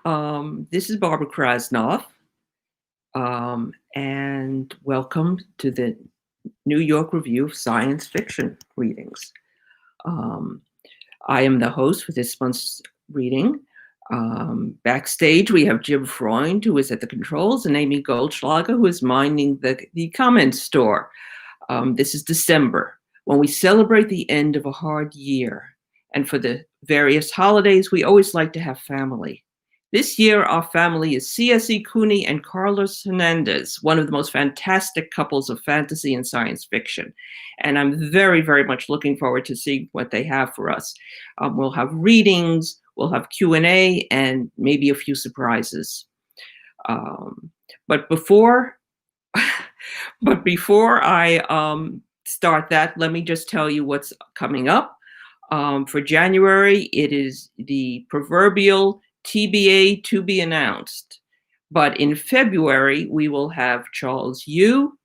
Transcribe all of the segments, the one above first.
This is Barbara Krasnoff, and welcome to the New York Review of Science Fiction readings. I am the host for this month's reading. Backstage, we have Jim Freund, who is at the controls, and Amy Goldschlager, who is minding the comment store. This is December, when we celebrate the end of a hard year. And for the various holidays, we always like to have family. This year, our family is C.S.E. Cooney and Carlos Hernandez, one of the most fantastic couples of fantasy and science fiction. And I'm very, very much looking forward to seeing what they have for us. We'll have readings, we'll have Q&A, and maybe a few surprises. But before I start that, let me just tell you what's coming up. For January, it is the proverbial TBA to be announced. But in February, we will have Charles Yu,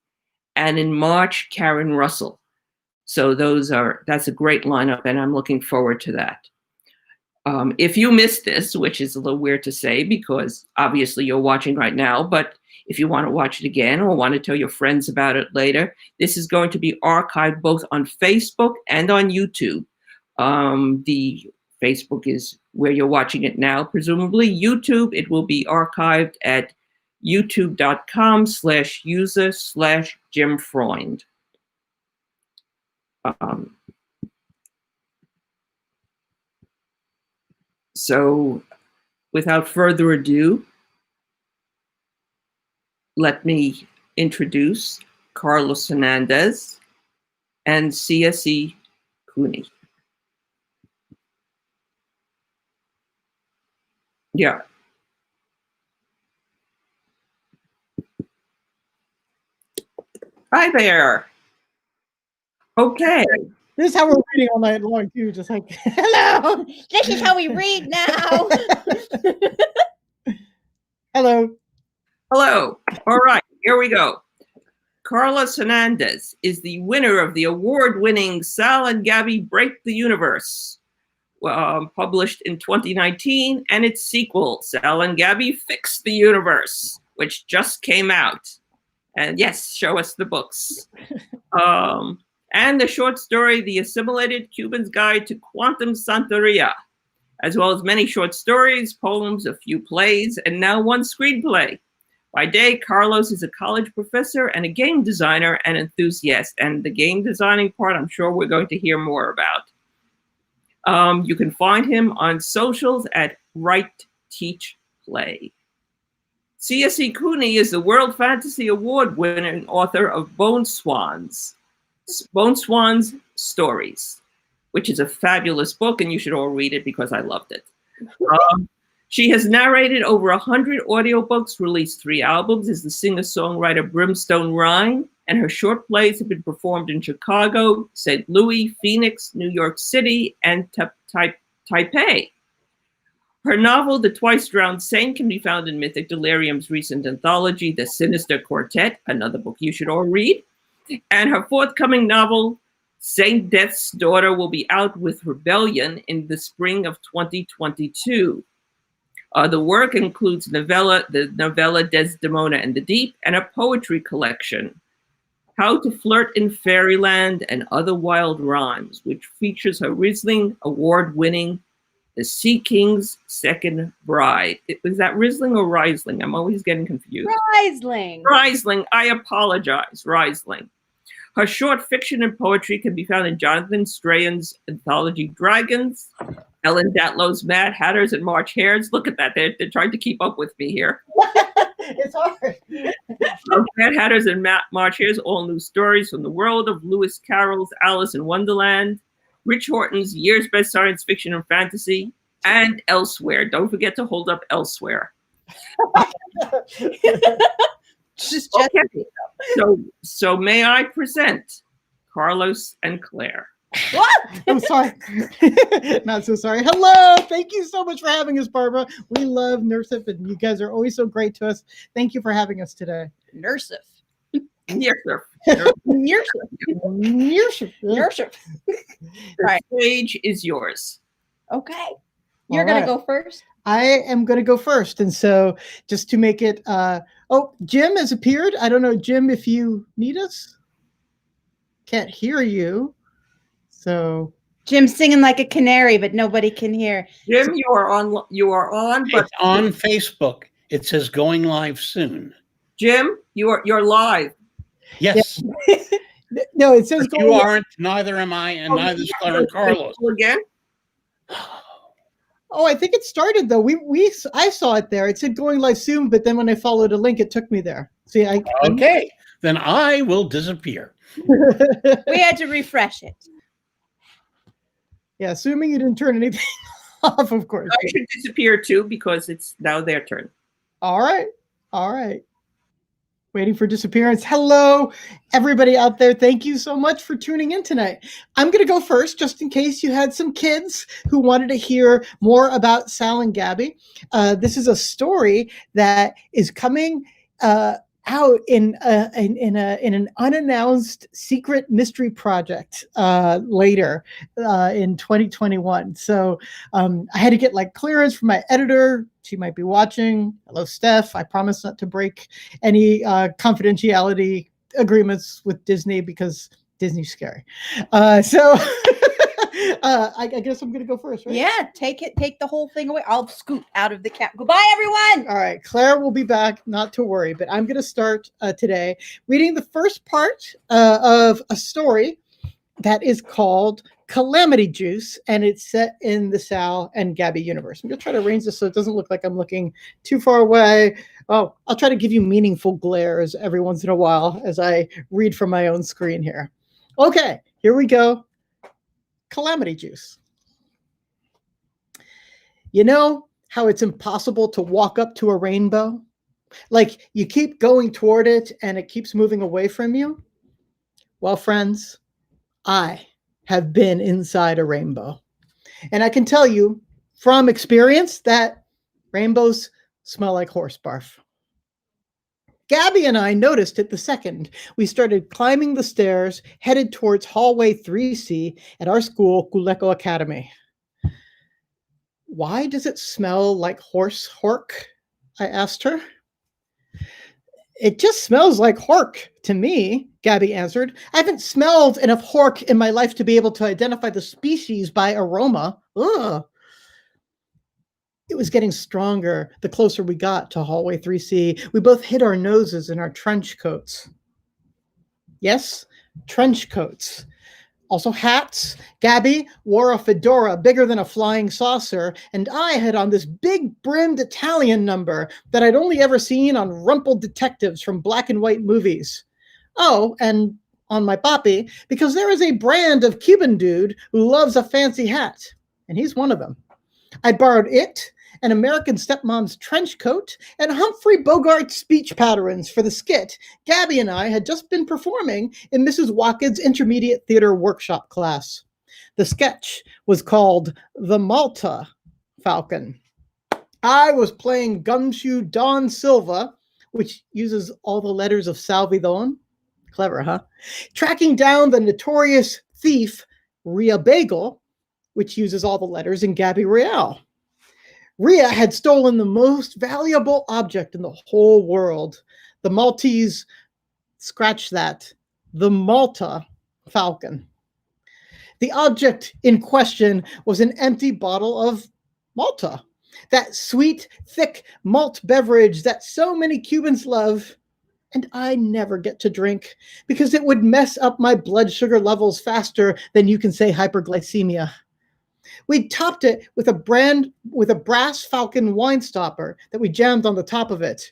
and in March, Karen Russell. So that's a great lineup, and I'm looking forward to that. If you missed this, which is a little weird to say because obviously you're watching right now, but if you want to watch it again or want to tell your friends about it later, this is going to be archived both on Facebook and on YouTube. The Facebook is where you're watching it now, presumably. YouTube, it will be archived at youtube.com/user/Jim Freund. So without further ado, let me introduce Carlos Hernandez and C.S.E. Cooney. Yeah. Hi there. Okay. This is how we're reading all night long, too. Just like, hello. This is how we read now. Hello. Hello. All right, here we go. Carlos Hernandez is the winner of the award-winning Sal and Gabby Break the Universe, published in 2019, and its sequel, Sal and Gabby Fix the Universe, which just came out. And yes, show us the books. And the short story, The Assimilated Cuban's Guide to Quantum Santeria, as well as many short stories, poems, a few plays, and now one screenplay. By day, Carlos is a college professor and a game designer and enthusiast. And the game designing part, I'm sure we're going to hear more about. You can find him on socials at Write, Teach, Play. C.S.E. Cooney is the World Fantasy Award winning author of Bone Swans Stories, which is a fabulous book, and you should all read it because I loved it. She has narrated over 100 audiobooks, released 3 albums, is the singer-songwriter Brimstone Rhine, and her short plays have been performed in Chicago, St. Louis, Phoenix, New York City, and Taipei. Her novel, The Twice-Drowned Saint, can be found in Mythic Delirium's recent anthology, The Sinister Quartet, another book you should all read. And her forthcoming novel, Saint Death's Daughter, will be out with Rebellion in the spring of 2022. The work includes the novella Desdemona and the Deep, and a poetry collection, How to Flirt in Fairyland and Other Wild Rhymes, which features her Riesling Award-winning The Sea King's Second Bride. Was that Riesling or Riesling? I'm always getting confused. Riesling. Riesling. I apologize. Riesling. Her short fiction and poetry can be found in Jonathan Strahan's anthology Dragons, Ellen Datlow's Mad Hatters and March Hares. Look at that. They're trying to keep up with me here. It's hard. Mad Hatters and March Hares, all new stories from the world of Lewis Carroll's Alice in Wonderland, Rich Horton's Year's Best Science Fiction and Fantasy, and Elsewhere. Don't forget to hold up Elsewhere. Okay. So may I present Carlos and Claire. What? I'm sorry. Not so sorry. Hello. Thank you so much for having us, Barbara. We love NYRSF, and you guys are always so great to us. Thank you for having us today. NYRSF. NYRSF. NYRSF. The stage is yours. Okay. You're All going right. to go first? I am going to go first. And so just to make it, Jim has appeared. I don't know, Jim, if you need us. Can't hear you. So Jim's singing like a canary, but nobody can hear. Jim, you are on, but It's on Facebook. It says going live soon. Jim, you're live. Yes. no, it says If you aren't, neither am I, and neither is Claire and Carlos. Again? Oh, I think it started though. I saw it there. It said going live soon, but then when I followed a link, it took me there. See, Okay, then I will disappear. We had to refresh it. Yeah, assuming you didn't turn anything off, of course. I should disappear too because it's now their turn. All right. Waiting for disappearance. Hello, everybody out there. Thank you so much for tuning in tonight. I'm going to go first, just in case you had some kids who wanted to hear more about Sal and Gabby. This is a story that is coming out in an unannounced secret mystery project later in 2021. So I had to get clearance from my editor. She might be watching. Hello, Steph. I promise not to break any confidentiality agreements with Disney because Disney's scary. I guess I'm going to go first, right? Yeah, take the whole thing away. I'll scoot out of the cap. Goodbye, everyone. All right, Claire will be back, not to worry, but I'm going to start today reading the first part of a story that is called Calamity Juice, and it's set in the Sal and Gabby universe. I'm going to try to arrange this so it doesn't look like I'm looking too far away. Oh, I'll try to give you meaningful glares every once in a while as I read from my own screen here. Okay, here we go. Calamity Juice. You know how it's impossible to walk up to a rainbow? Like you keep going toward it and it keeps moving away from you? Well, friends, I have been inside a rainbow. And I can tell you from experience that rainbows smell like horse barf. Gabby and I noticed it the second we started climbing the stairs headed towards hallway 3C at our school, Kuleko Academy. Why does it smell like horse hork? I asked her. It just smells like hork to me, Gabby answered. I haven't smelled enough hork in my life to be able to identify the species by aroma. Ugh. It was getting stronger the closer we got to hallway 3C. We both hid our noses in our trench coats. Yes, trench coats. Also hats. Gabby wore a fedora bigger than a flying saucer, and I had on this big-brimmed Italian number that I'd only ever seen on rumpled detectives from black and white movies. Oh, and on my boppy, because there is a brand of Cuban dude who loves a fancy hat, and he's one of them. I borrowed it, an American Stepmom's trench coat, and Humphrey Bogart's speech patterns for the skit Gabby and I had just been performing in Mrs. Watkins' intermediate theater workshop class. The sketch was called The Malta Falcon. I was playing Gumshoe Don Silva, which uses all the letters of Salvidon. Clever, huh? Tracking down the notorious thief Ria Bagel, which uses all the letters in Gabby Real. Ria had stolen the most valuable object in the whole world. The Maltese, scratch that, the Malta Falcon. The object in question was an empty bottle of Malta, that sweet, thick malt beverage that so many Cubans love, and I never get to drink because it would mess up my blood sugar levels faster than you can say hyperglycemia. We topped it with a brass Falcon wine stopper that we jammed on the top of it.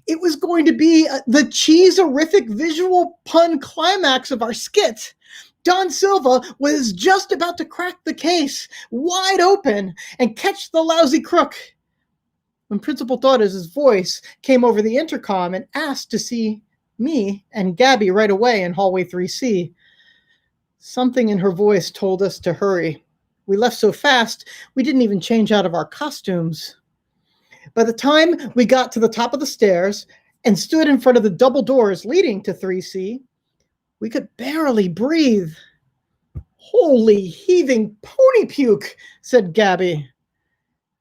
It was going to be the cheese-orific visual pun climax of our skit. Don Silva was just about to crack the case wide open and catch the lousy crook when Principal Torres' voice came over the intercom and asked to see me and Gabby right away in hallway 3C. Something in her voice told us to hurry. We left so fast, we didn't even change out of our costumes. By the time we got to the top of the stairs and stood in front of the double doors leading to 3C, we could barely breathe. Holy heaving pony puke, said Gabby.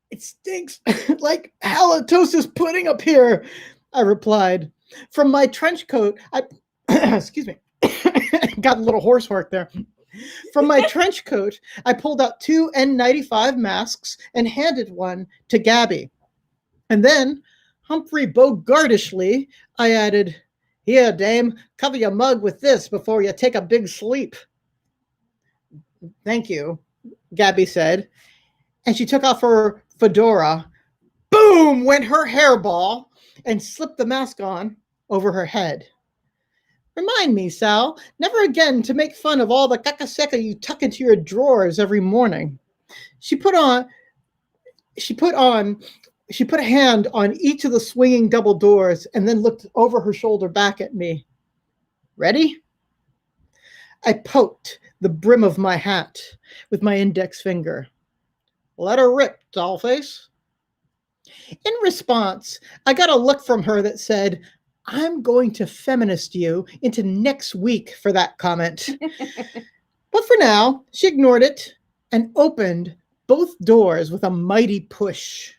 It stinks like halitosis pudding up here, I replied. From my trench coat, I excuse me, got a little hoarse work there. From my trench coat, I pulled out 2 N95 masks and handed one to Gabby. And then, Humphrey Bogartishly, I added, "Here, dame, cover your mug with this before you take a big sleep." "Thank you," Gabby said. And she took off her fedora. Boom went her hairball and slipped the mask on over her head. "Remind me, Sal, never again to make fun of all the kakaseka you tuck into your drawers every morning." She put a hand on each of the swinging double doors and then looked over her shoulder back at me. "Ready?" I poked the brim of my hat with my index finger. "Let her rip, dollface." In response, I got a look from her that said, "I'm going to feminist you into next week for that comment." But for now, she ignored it and opened both doors with a mighty push.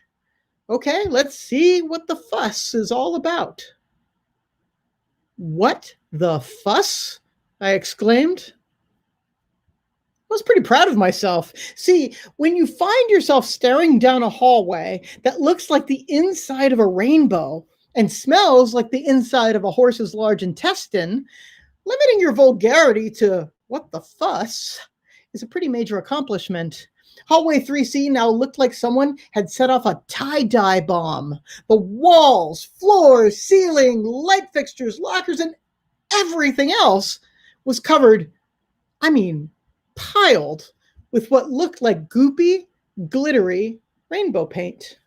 Okay, let's see what the fuss is all about. "What the fuss?" I exclaimed. I was pretty proud of myself. See, when you find yourself staring down a hallway that looks like the inside of a rainbow and smells like the inside of a horse's large intestine, limiting your vulgarity to "what the fuss" is a pretty major accomplishment. Hallway 3C now looked like someone had set off a tie-dye bomb. The walls, floors, ceiling, light fixtures, lockers, and everything else was covered, piled with what looked like goopy, glittery rainbow paint.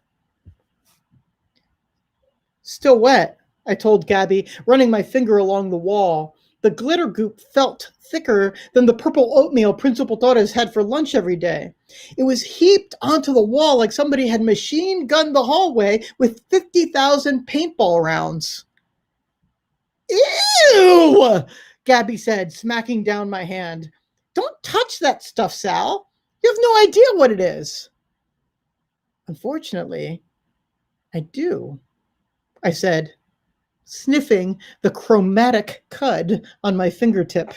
"Still wet," I told Gabby, running my finger along the wall. The glitter goop felt thicker than the purple oatmeal Principal Torres had for lunch every day. It was heaped onto the wall like somebody had machine gunned the hallway with 50,000 paintball rounds. "Ew!" Gabby said, smacking down my hand. "Don't touch that stuff, Sal. You have no idea what it is." "Unfortunately, I do," I said, sniffing the chromatic cud on my fingertip.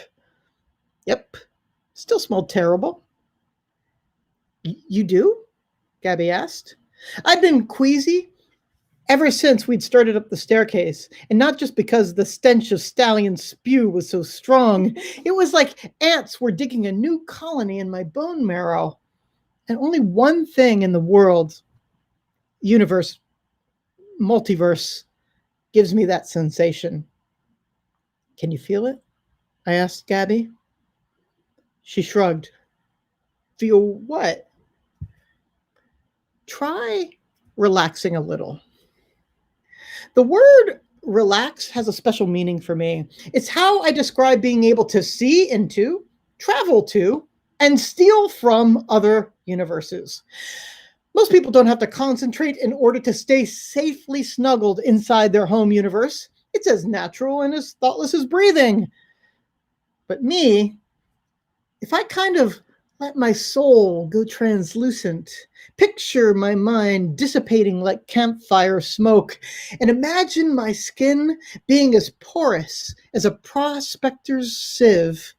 Yep, still smelled terrible. "You do?" Gabby asked. I'd been queasy ever since we'd started up the staircase, and not just because the stench of stallion spew was so strong. It was like ants were digging a new colony in my bone marrow. And only one thing in the world, universe, multiverse, gives me that sensation. "Can you feel it?" I asked Gabby. She shrugged. "Feel what?" "Try relaxing a little." The word relax has a special meaning for me. It's how I describe being able to see into, travel to, and steal from other universes. Most people don't have to concentrate in order to stay safely snuggled inside their home universe. It's as natural and as thoughtless as breathing. But me, if I kind of let my soul go translucent, picture my mind dissipating like campfire smoke, and imagine my skin being as porous as a prospector's sieve,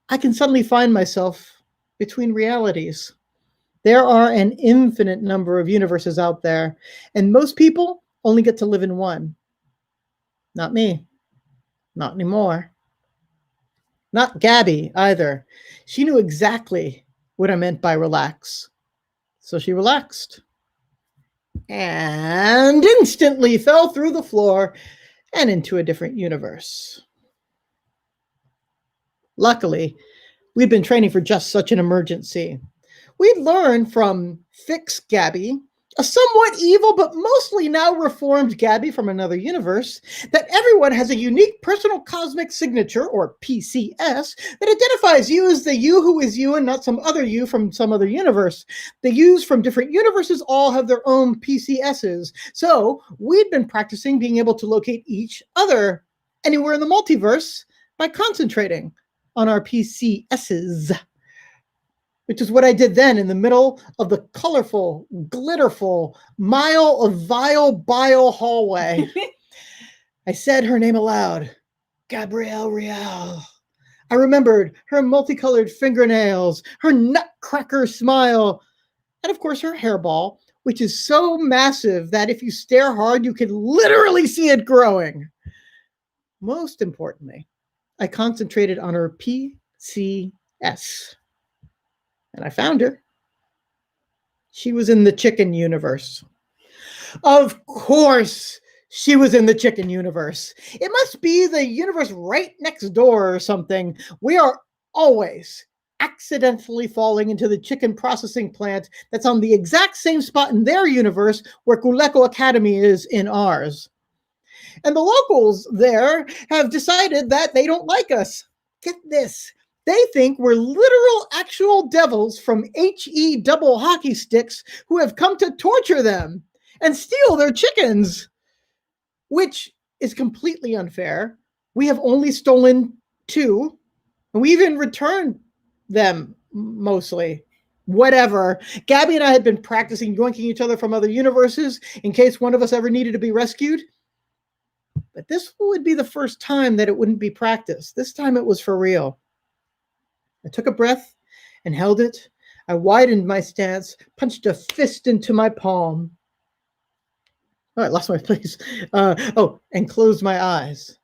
I can suddenly find myself between realities. There are an infinite number of universes out there, and most people only get to live in one. Not me. Not anymore. Not Gabby either. She knew exactly what I meant by relax. So she relaxed and instantly fell through the floor and into a different universe. Luckily, we'd been training for just such an emergency. We'd learned from Fix Gabby, a somewhat evil but mostly now reformed Gabby from another universe, that everyone has a unique personal cosmic signature, or PCS, that identifies you as the you who is you and not some other you from some other universe. The yous from different universes all have their own PCSs. So we'd been practicing being able to locate each other anywhere in the multiverse by concentrating on our PCSs. which is what I did then in the middle of the colorful, glitterful, mile of vile bile hallway. I said her name aloud, Gabrielle Real. I remembered her multicolored fingernails, her nutcracker smile, and of course her hairball, which is so massive that if you stare hard, you can literally see it growing. Most importantly, I concentrated on her P.C.S. And I found her. She was in the chicken universe. Of course, she was in the chicken universe. It must be the universe right next door or something. We are always accidentally falling into the chicken processing plant that's on the exact same spot in their universe where Kuleko Academy is in ours. And the locals there have decided that they don't like us. Get this. They think we're literal actual devils from HE double hockey sticks who have come to torture them and steal their chickens, which is completely unfair. We have only stolen 2, and we even returned them mostly. Whatever. Gabby and I had been practicing yoinking each other from other universes in case one of us ever needed to be rescued. But this would be the first time that it wouldn't be practice. This time it was for real. I took a breath and held it. I widened my stance, punched a fist into my palm. Oh, I lost my place. And closed my eyes.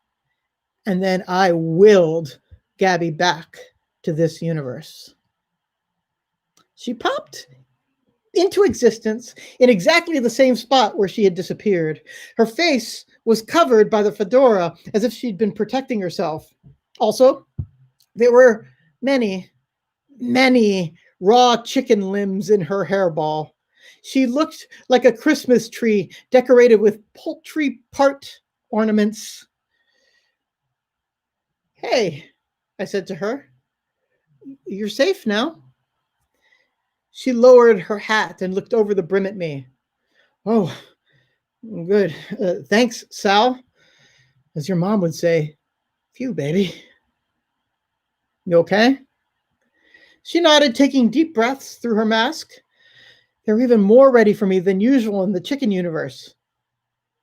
And then I willed Gabby back to this universe. She popped into existence in exactly the same spot where she had disappeared. Her face was covered by the fedora as if she'd been protecting herself. Also, there were many, many raw chicken limbs in her hairball. She looked like a Christmas tree decorated with poultry part ornaments. Hey, I said to her, you're safe now. She lowered her hat and looked over the brim at me. Oh, good. Thanks, Sal. As your mom would say, phew, baby. You okay? She nodded, taking deep breaths through her mask. They're even more ready for me than usual in the chicken universe.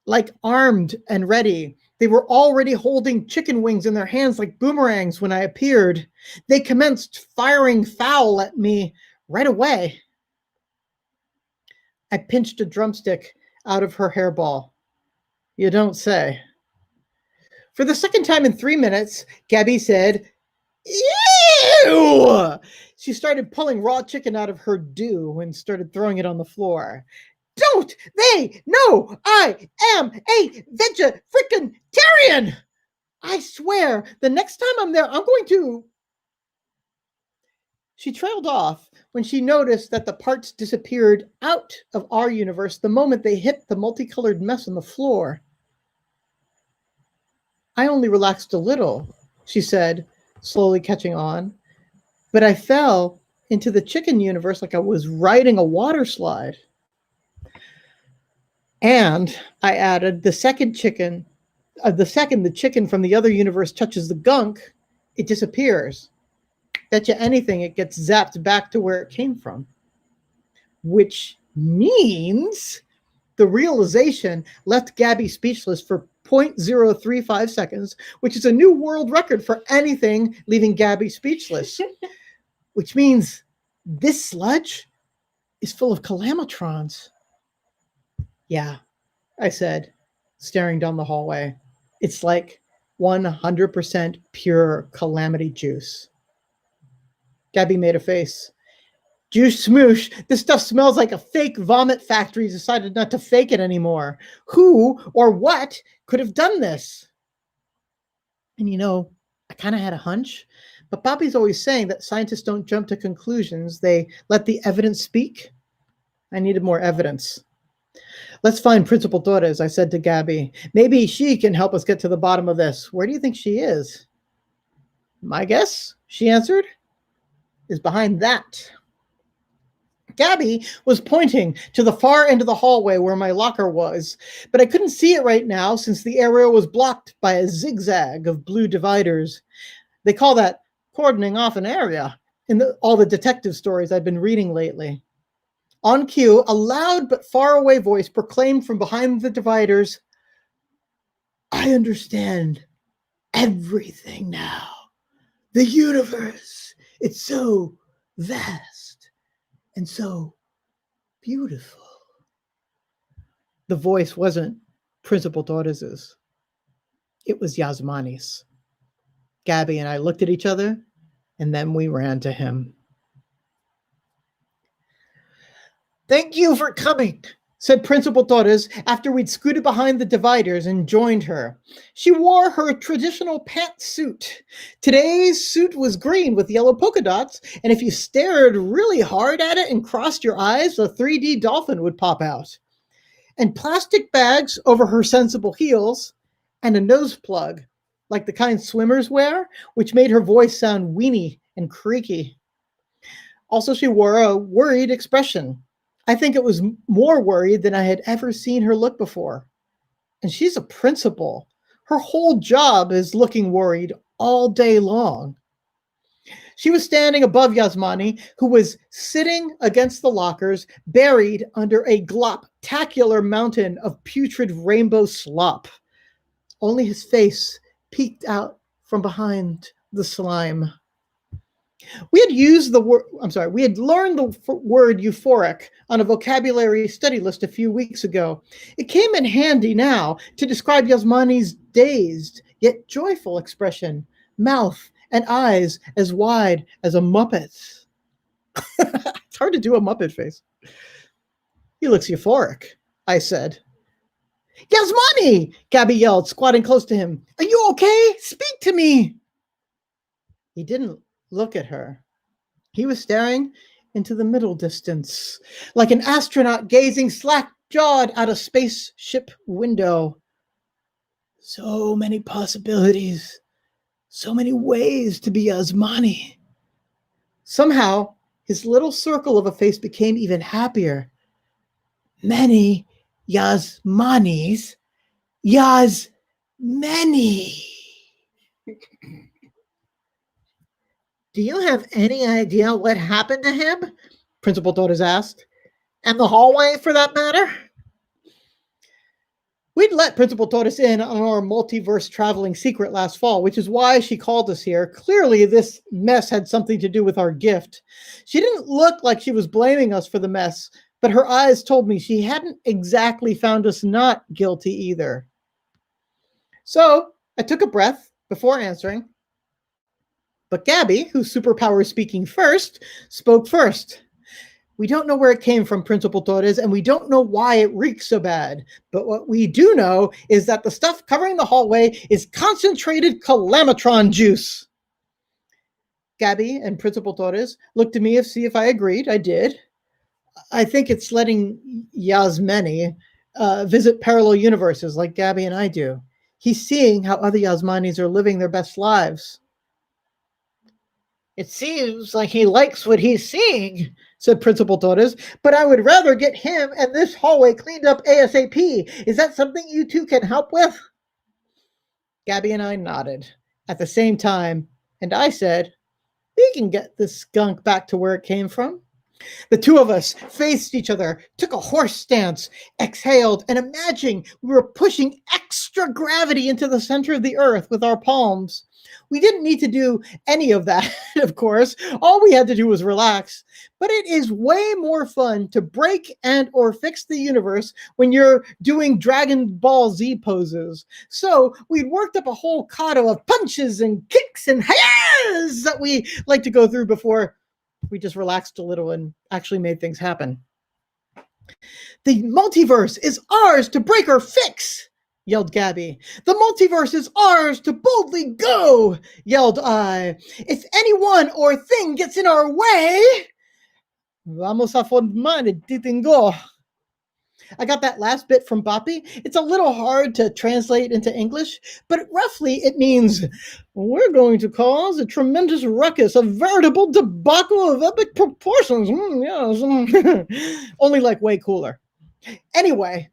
Like armed and ready. They were already holding chicken wings in their hands like boomerangs when I appeared. They commenced firing foul at me right away. I pinched a drumstick out of her hairball. You don't say. For the second time in 3 minutes, Gabby said, ew! She started pulling raw chicken out of her dew and started throwing it on the floor. Don't they know I am a vegetarian? I swear, the next time I'm there, I'm going to... She trailed off when she noticed that the parts disappeared out of our universe the moment they hit the multicolored mess on the floor. I only relaxed a little, she said, slowly catching on, but I fell into the chicken universe like I was riding a water slide. And I added, the second the chicken from the other universe touches the gunk, it disappears. Bet you anything it gets zapped back to where it came from. Which means the realization left Gabby speechless for 0.035 seconds, which is a new world record for anything leaving Gabby speechless. Which means this sludge is full of calamatrons. Yeah, I said, staring down the hallway. It's like 100% pure calamity juice. Gabby made a face. Juice smoosh, this stuff smells like a fake vomit factory decided not to fake it anymore. Who or what could have done this? And you know, I kind of had a hunch, but Bobby's always saying that scientists don't jump to conclusions. They let the evidence speak. I needed more evidence. Let's find Principal Torres, I said to Gabby. Maybe she can help us get to the bottom of this. Where do you think she is? My guess, she answered, is behind that. Gabby was pointing to the far end of the hallway where my locker was, but I couldn't see it right now since the area was blocked by a zigzag of blue dividers. They call that cordoning off an area. in all the detective stories I've been reading lately. On cue, a loud but faraway voice proclaimed from behind the dividers, "I understand everything now. The universe, it's so vast and so beautiful." The voice wasn't Principal Torres's. It was Yasmani's. Gabby and I looked at each other, and then we ran to him. "Thank you for coming," said Principal Torres after we'd scooted behind the dividers and joined her. She wore her traditional pantsuit. Today's suit was green with yellow polka dots, and if you stared really hard at it and crossed your eyes, a 3D dolphin would pop out. And plastic bags over her sensible heels, and a nose plug, like the kind swimmers wear, which made her voice sound weeny and creaky. Also, she wore a worried expression. I think it was more worried than I had ever seen her look before. And she's a principal. Her whole job is looking worried all day long. She was standing above Yasmani, who was sitting against the lockers, buried under a gloptacular mountain of putrid rainbow slop. Only his face peeked out from behind the slime. We had learned the word euphoric on a vocabulary study list a few weeks ago. It came in handy now to describe Yasmani's dazed yet joyful expression, mouth and eyes as wide as a Muppet's. It's hard to do a Muppet face. "He looks euphoric," I said. "Yasmani!" Gabby yelled, squatting close to him. "Are you okay? Speak to me!" He didn't look at her. He was staring into the middle distance, like an astronaut gazing slack-jawed out a spaceship window. So many possibilities, so many ways to be Yasmani. Somehow, his little circle of a face became even happier. Many Yasmanis. Yasmani. "Do you have any idea what happened to him?" Principal Torres asked. "And the hallway, for that matter?" We'd let Principal Torres in on our multiverse traveling secret last fall, which is why she called us here. Clearly, this mess had something to do with our gift. She didn't look like she was blaming us for the mess, but her eyes told me she hadn't exactly found us not guilty either. So I took a breath before answering. But Gabby, whose superpower is speaking first, spoke first. "We don't know where it came from, Principal Torres, and we don't know why it reeks so bad. But what we do know is that the stuff covering the hallway is concentrated calamitron juice." Gabby and Principal Torres looked at me to see if I agreed. I did. "I think it's letting Yasmani visit parallel universes like Gabby and I do. He's seeing how other Yasmanis are living their best lives." "It seems like he likes what he's seeing," said Principal Torres, "but I would rather get him and this hallway cleaned up ASAP. Is that something you two can help with?" Gabby and I nodded at the same time, and I said, "We can get this skunk back to where it came from." The two of us faced each other, took a horse stance, exhaled, and imagined we were pushing extra gravity into the center of the earth with our palms. We didn't need to do any of that, of course. All we had to do was relax. But it is way more fun to break and or fix the universe when you're doing Dragon Ball Z poses. So we'd worked up a whole kata of punches and kicks and hayas that we like to go through before we just relaxed a little and actually made things happen. "The multiverse is ours to break or fix," yelled Gabby. "The multiverse is ours to boldly go," yelled I. "If anyone or thing gets in our way, vamos a formar el titingo." I got that last bit from Boppy. It's a little hard to translate into English, but roughly it means, "We're going to cause a tremendous ruckus, a veritable debacle of epic proportions." Yes. Only like way cooler. Anyway,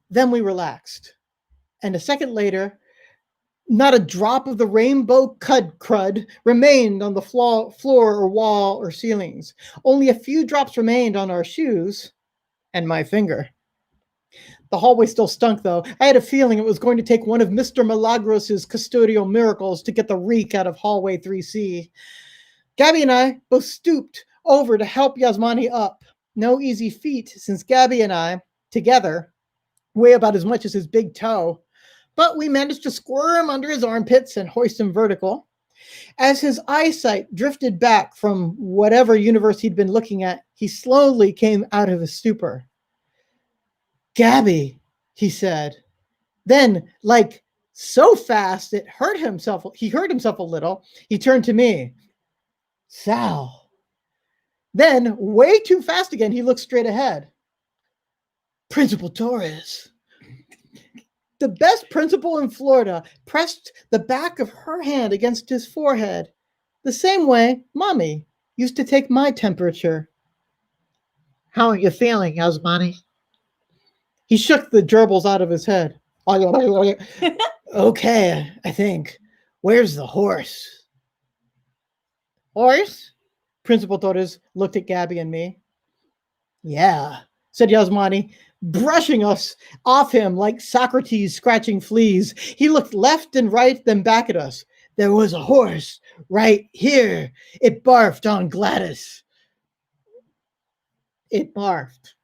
then we relaxed. And a second later, Not a drop of the rainbow crud remained on the floor or wall or ceilings. Only a few drops remained on our shoes and my finger. The hallway still stunk, though. I had a feeling it was going to take one of Mr. Milagros' custodial miracles to get the reek out of hallway 3C. Gabby and I both stooped over to help Yasmani up. No easy feat, since Gabby and I, together, weigh about as much as his big toe. But we managed to squirm under his armpits and hoist him vertical. As his eyesight drifted back from whatever universe he'd been looking at, he slowly came out of his stupor. Gabby, he said. Then, like so fast, he heard himself a little. He turned to me. Sal. Then, way too fast again, he looked straight ahead. Principal Torres. The best principal in Florida pressed the back of her hand against his forehead, the same way Mommy used to take my temperature. How are you feeling, Yasmani? He shook the gerbils out of his head. Okay, I think. Where's the horse? Horse? Principal Torres looked at Gabby and me. Yeah, said Yasmani, brushing us off him like Socrates scratching fleas. He looked left and right, then back at us. There was a horse right here. It barfed on Gladys. It barfed.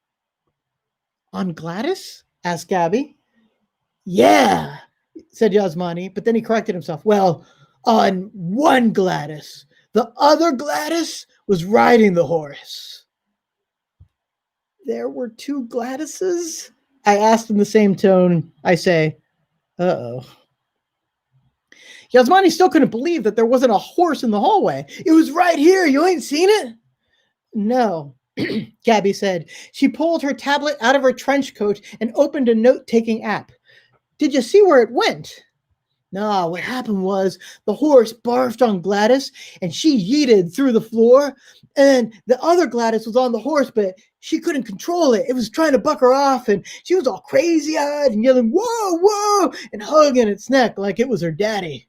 On Gladys? Asked Gabby. Yeah, said Yasmani, but then he corrected himself. Well, on one Gladys. The other Gladys was riding the horse. There were two Gladyses? I asked in the same tone. I say, uh-oh. Yasmani still couldn't believe that there wasn't a horse in the hallway. It was right here. You ain't seen it? No, Gabby said. She pulled her tablet out of her trench coat and opened a note-taking app. Did you see where it went? No, what happened was the horse barfed on Gladys and she yeeted through the floor. And the other Gladys was on the horse, but she couldn't control it. It was trying to buck her off and she was all crazy-eyed and yelling, whoa, whoa, and hugging its neck like it was her daddy.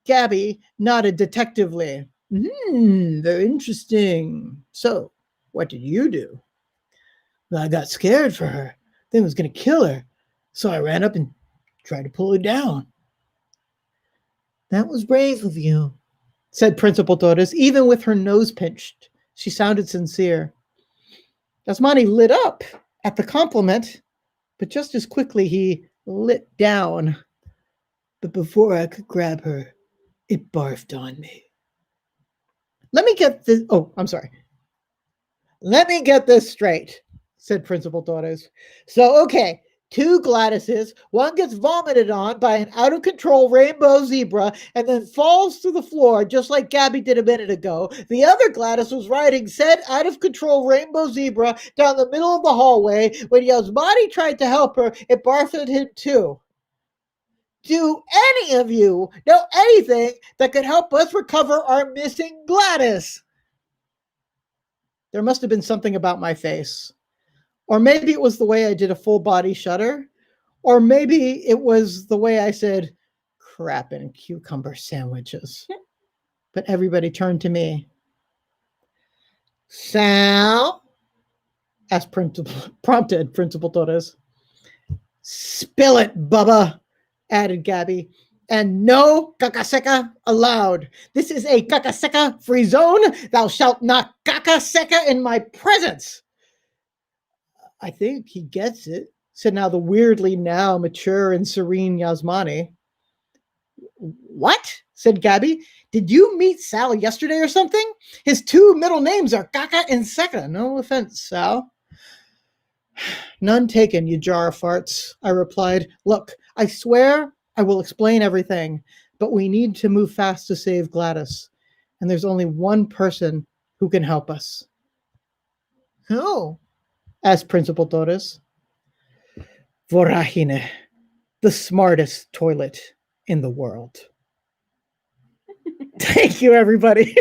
Gabby nodded detectively. Very interesting. So, what did you do? Well, I got scared for her. Then I was going to kill her. So I ran up and tried to pull her down. That was brave of you, said Principal Torres, even with her nose pinched. She sounded sincere. Yasmani lit up at the compliment, but just as quickly he lit down. But before I could grab her, it barfed on me. Let me get this. Oh, I'm sorry. Let me get this straight, said Principal Torres. So, okay, two Gladyses, one gets vomited on by an out-of-control rainbow zebra and then falls to the floor just like Gabby did a minute ago. The other Gladys was riding said out-of-control rainbow zebra down the middle of the hallway. When Yasmani tried to help her, it barfed him too. Do any of you know anything that could help us recover our missing Gladys? There must have been something about my face. Or maybe it was the way I did a full body shudder. Or maybe it was the way I said, crap and cucumber sandwiches. But everybody turned to me. Sal? Prompted Principal Torres. Spill it, Bubba, added Gabby. And no caca-seca allowed. This is a caca-seca free zone. Thou shalt not caca-seca in my presence. I think he gets it, said now the weirdly now mature and serene Yasmani. What? Said Gabby. Did you meet Sal yesterday or something? His two middle names are Caca and Seca. No offense, Sal. None taken, you jar of farts, I replied. Look, I swear I will explain everything, but we need to move fast to save Gladys. And there's only one person who can help us. Who? Asked Principal Torres. Vorahine, the smartest toilet in the world. Thank you, everybody.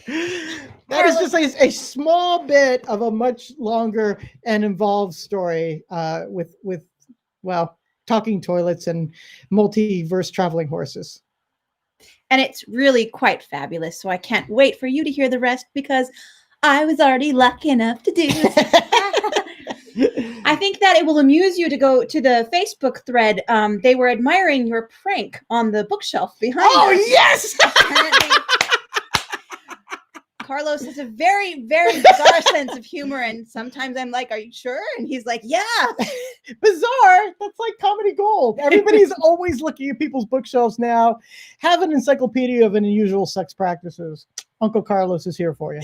That is just a small bit of a much longer and involved story with well, talking toilets and multiverse traveling horses. And it's really quite fabulous. So I can't wait for you to hear the rest because I was already lucky enough to do it. I think that it will amuse you to go to the Facebook thread. They were admiring your prank on the bookshelf behind Oh, us. yes! Apparently, Carlos has a very, very bizarre sense of humor. And sometimes I'm like, are you sure? And he's like, yeah. Bizarre. That's like comedy gold. Everybody's always looking at people's bookshelves now. Have an encyclopedia of unusual sex practices. Uncle Carlos is here for you.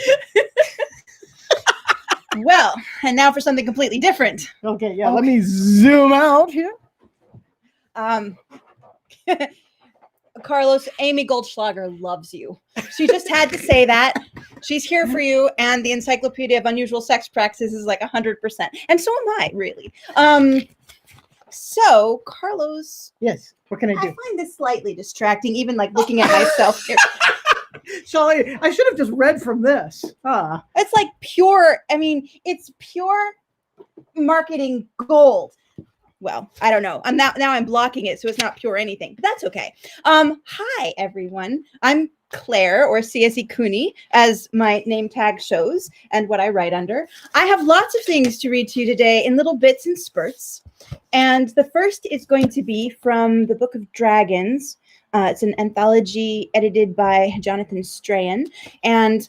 Well, and now for something completely different. Okay, yeah, let me zoom out here. Carlos, Amy Goldschlager loves you. She just had to say that. She's here for you, and the Encyclopedia of Unusual Sex Practices is like 100%. And so am I, really. So, Carlos. Yes, what can I do? I find this slightly distracting, even like looking at myself here. Shelley, I should have just read from this. It's like pure, it's pure marketing gold. Well, I don't know. Now I'm blocking it, so it's not pure anything, but that's okay. Hi, everyone. I'm Claire, or C.S.E. Cooney, as my name tag shows, and what I write under. I have lots of things to read to you today in little bits and spurts. And the first is going to be from the Book of Dragons. It's an anthology edited by Jonathan Strahan, and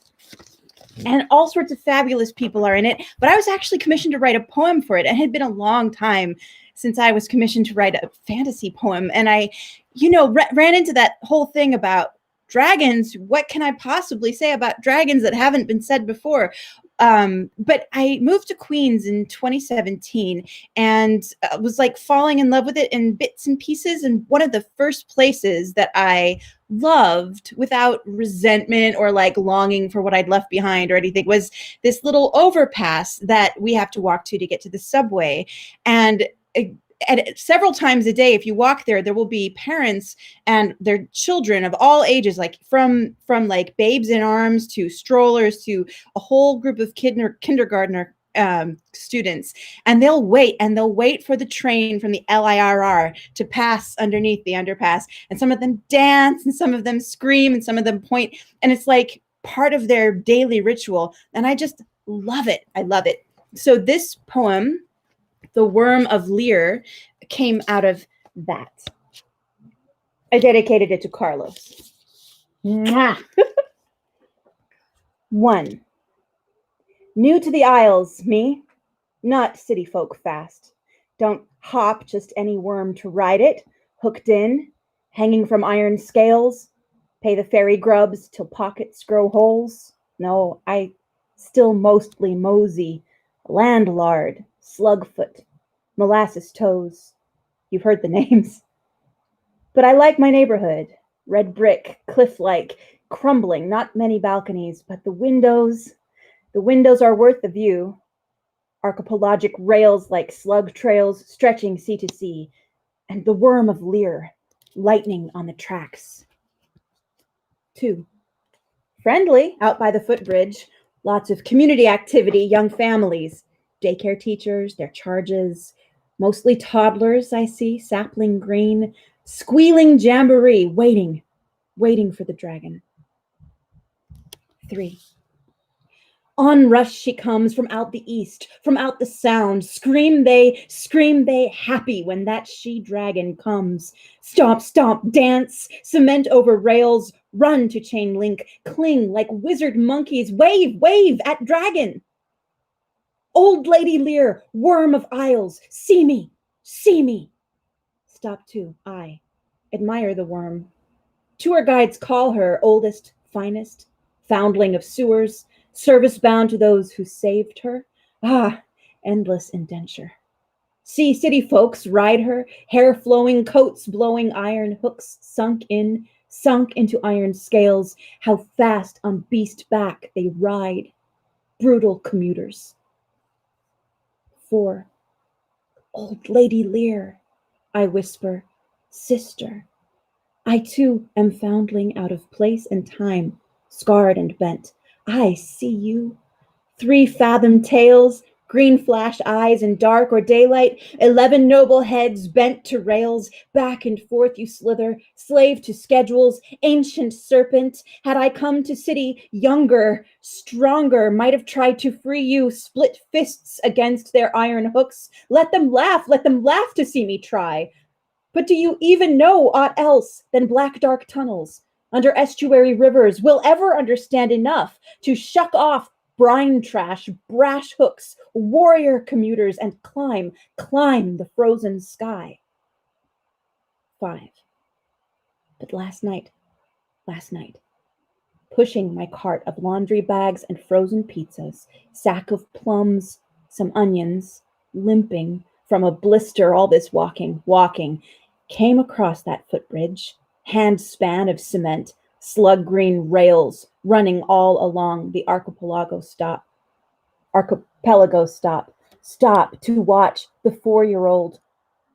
all sorts of fabulous people are in it. But I was actually commissioned to write a poem for it. It had been a long time since I was commissioned to write a fantasy poem. And I, ran into that whole thing about dragons. What can I possibly say about dragons that haven't been said before? But I moved to Queens in 2017 and was like falling in love with it in bits and pieces. And one of the first places that I loved without resentment or like longing for what I'd left behind or anything was this little overpass that we have to walk to get to the subway. And several times a day, if you walk there, there will be parents and their children of all ages, like from like babes in arms to strollers to a whole group of kindergartner students. And they'll wait for the train from the LIRR to pass underneath the underpass. And some of them dance and some of them scream and some of them point. And it's like part of their daily ritual. And I just love it. I love it. So this poem, The Worm of Lear, came out of that. I dedicated it to Carlos. Mwah. 1. New to the Isles, me. Not city folk fast. Don't hop just any worm to ride it. Hooked in, hanging from iron scales. Pay the ferry grubs till pockets grow holes. No, I still mostly mosey. Landlord, Slugfoot, Molasses Toes. You've heard the names. But I like my neighborhood. Red brick, cliff-like, crumbling, not many balconies, but the windows are worth the view. Archipelagic rails like slug trails stretching sea to sea. And the worm of Lear, lightning on the tracks. 2. Friendly, out by the footbridge. Lots of community activity, young families. Daycare teachers, their charges, mostly toddlers, I see, sapling green, squealing jamboree, waiting for the dragon. 3. On rush she comes from out the east, from out the sound, scream they, happy when that she-dragon comes. Stomp, stomp, dance, cement over rails, run to chain link, cling like wizard monkeys, wave at dragon. Old Lady Lear, worm of isles, see me. Stop too, I admire the worm. Tour guides call her oldest, finest, foundling of sewers, service bound to those who saved her. Endless indenture. See city folks ride her, hair flowing, coats blowing, iron hooks sunk into iron scales. How fast on beast back they ride, brutal commuters. 4. Old Lady Lear, I whisper, sister. I too am foundling out of place and time, scarred and bent. I see you. 3 fathom tails, green flash eyes in dark or daylight, 11 noble heads bent to rails, back and forth you slither, slave to schedules, ancient serpent. Had I come to city younger, stronger, might have tried to free you, split fists against their iron hooks. Let them laugh to see me try. But do you even know aught else than black dark tunnels under estuary rivers will ever understand enough to shuck off brine trash, brash hooks, warrior commuters, and climb the frozen sky? 5. But last night, pushing my cart of laundry bags and frozen pizzas, sack of plums, some onions, limping from a blister, all this walking, came across that footbridge, hand span of cement, slug green rails running all along the archipelago stop to watch the 4-year-old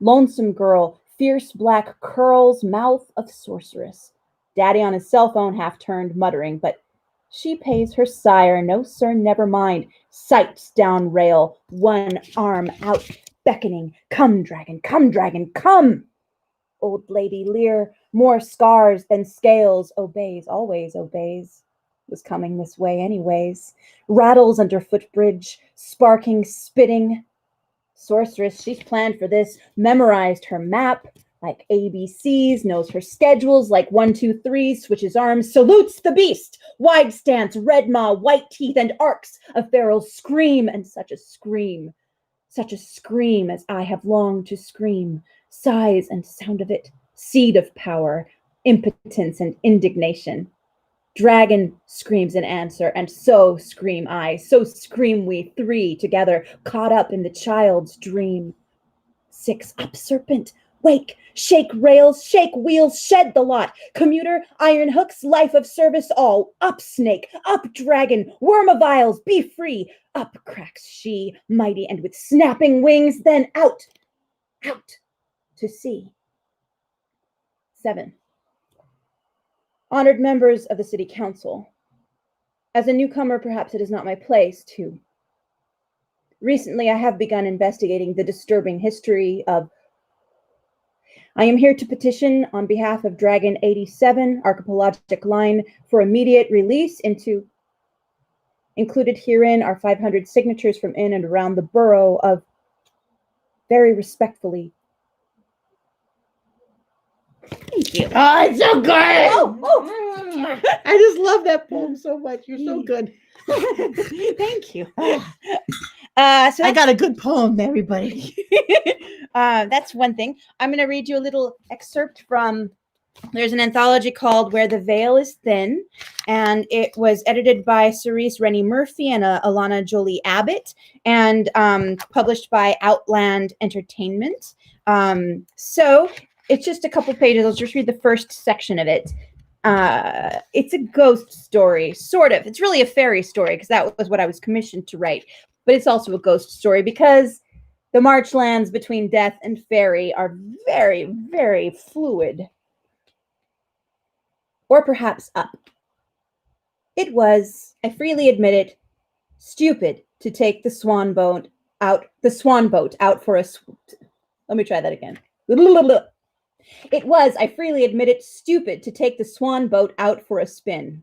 lonesome girl, fierce black curls, mouth of sorceress. Daddy on his cell phone half turned, muttering, but she pays her sire, no sir, never mind, sights down rail, one arm out, beckoning, come dragon, come. Old lady Lear, more scars than scales, obeys, always obeys. Was coming this way anyways. Rattles under footbridge, sparking, spitting. Sorceress, she's planned for this, memorized her map like ABCs, knows her schedules like 1, 2, 3, switches arms, salutes the beast. Wide stance, red maw, white teeth, and arcs of feral scream, and such a scream as I have longed to scream. Size and sound of it, seed of power, impotence and indignation. Dragon screams in answer, and so scream I, so scream we 3 together, caught up in the child's dream. 6, up serpent, wake, shake rails, shake wheels, shed the lot. Commuter, iron hooks, life of service all. Up snake, up dragon, worm of vials, be free. Up cracks she, mighty and with snapping wings, then out to sea. 7. Honored members of the City Council, as a newcomer, perhaps it is not my place to. Recently, I have begun investigating the disturbing history of. I am here to petition on behalf of Dragon 87, Archipelagic Line, for immediate release into. Included herein are 500 signatures from in and around the borough of. Very respectfully. Thank you. Oh, it's so good. I just love that poem Mm. so much. You're so good. Thank you. So I got a good poem, everybody. that's one thing. I'm going to read you a little excerpt from. There's an anthology called Where the Veil is Thin, and it was edited by Cerise Rennie Murphy and Alana Jolie Abbott, and published by Outland Entertainment. So it's just a couple pages. I'll just read the first section of it. It's a ghost story, sort of. It's really a fairy story because that was what I was commissioned to write. But it's also a ghost story because the marchlands between death and fairy are very, very fluid. Or perhaps up. It was, I freely admit it, stupid to take the swan boat out for a. Let me try that again. It was, I freely admit it, stupid to take the swan boat out for a spin.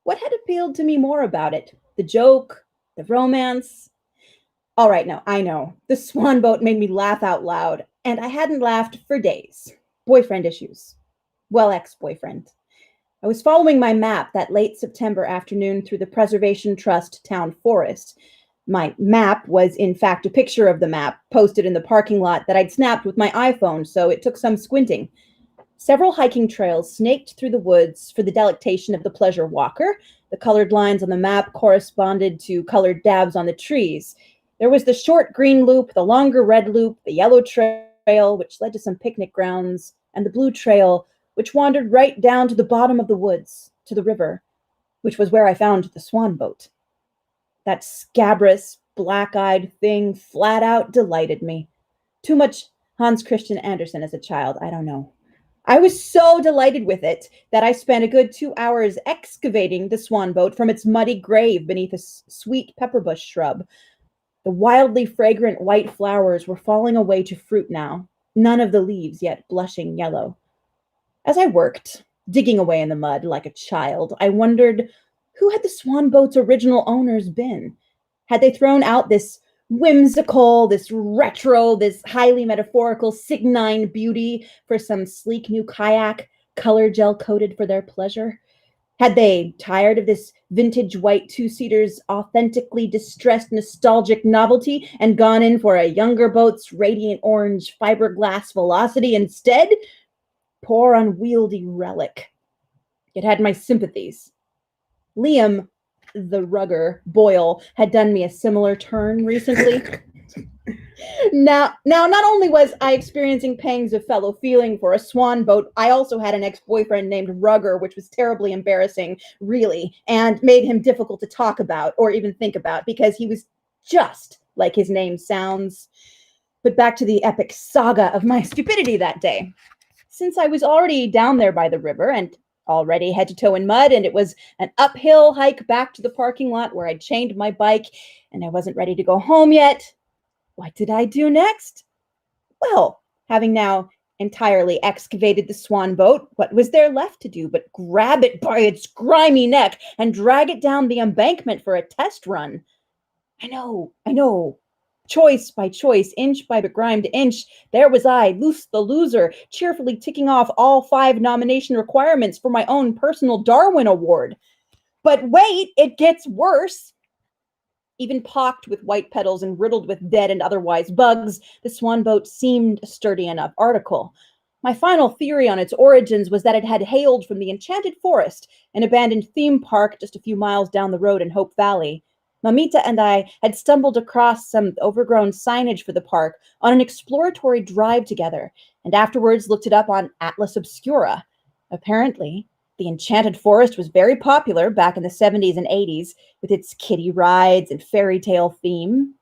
What had appealed to me more about it? The joke, the romance? All right, now, I know. The swan boat made me laugh out loud, and I hadn't laughed for days. Boyfriend issues. Well, ex-boyfriend. I was following my map that late September afternoon through the Preservation Trust town forest. My map was, in fact, a picture of the map posted in the parking lot that I'd snapped with my iPhone, so it took some squinting. Several hiking trails snaked through the woods for the delectation of the pleasure walker. The colored lines on the map corresponded to colored dabs on the trees. There was the short green loop, the longer red loop, the yellow trail, which led to some picnic grounds, and the blue trail, which wandered right down to the bottom of the woods, to the river, which was where I found the swan boat. That scabrous, black-eyed thing flat out delighted me. Too much Hans Christian Andersen as a child, I don't know. I was so delighted with it that I spent a good 2 hours excavating the swan boat from its muddy grave beneath a sweet pepperbush shrub. The wildly fragrant white flowers were falling away to fruit now, none of the leaves yet blushing yellow. As I worked, digging away in the mud like a child, I wondered, who had the swan boat's original owners been? Had they thrown out this whimsical, this retro, this highly metaphorical Signine beauty for some sleek new kayak, color gel coated for their pleasure? Had they, tired of this vintage white two-seater's authentically distressed nostalgic novelty, and gone in for a younger boat's radiant orange fiberglass velocity instead? Poor unwieldy relic. It had my sympathies. Liam, the rugger, Boyle, had done me a similar turn recently. Now, not only was I experiencing pangs of fellow feeling for a swan boat, I also had an ex-boyfriend named Rugger, which was terribly embarrassing, really, and made him difficult to talk about or even think about because he was just like his name sounds. But back to the epic saga of my stupidity that day. Since I was already down there by the river and already head to toe in mud, and it was an uphill hike back to the parking lot where I'd chained my bike, and I wasn't ready to go home yet, what did I do next? Well, having now entirely excavated the swan boat, what was there left to do but grab it by its grimy neck and drag it down the embankment for a test run? I know. Choice by choice, inch by begrimed inch, there was I, Luce the loser, cheerfully ticking off all 5 nomination requirements for my own personal Darwin Award. But wait, it gets worse. Even pocked with white petals and riddled with dead and otherwise bugs, the swan boat seemed a sturdy enough article. My final theory on its origins was that it had hailed from the Enchanted Forest, an abandoned theme park just a few miles down the road in Hope Valley. Mamita and I had stumbled across some overgrown signage for the park on an exploratory drive together, and afterwards looked it up on Atlas Obscura. Apparently, the Enchanted Forest was very popular back in the 70s and 80s, with its kiddie rides and fairy tale theme.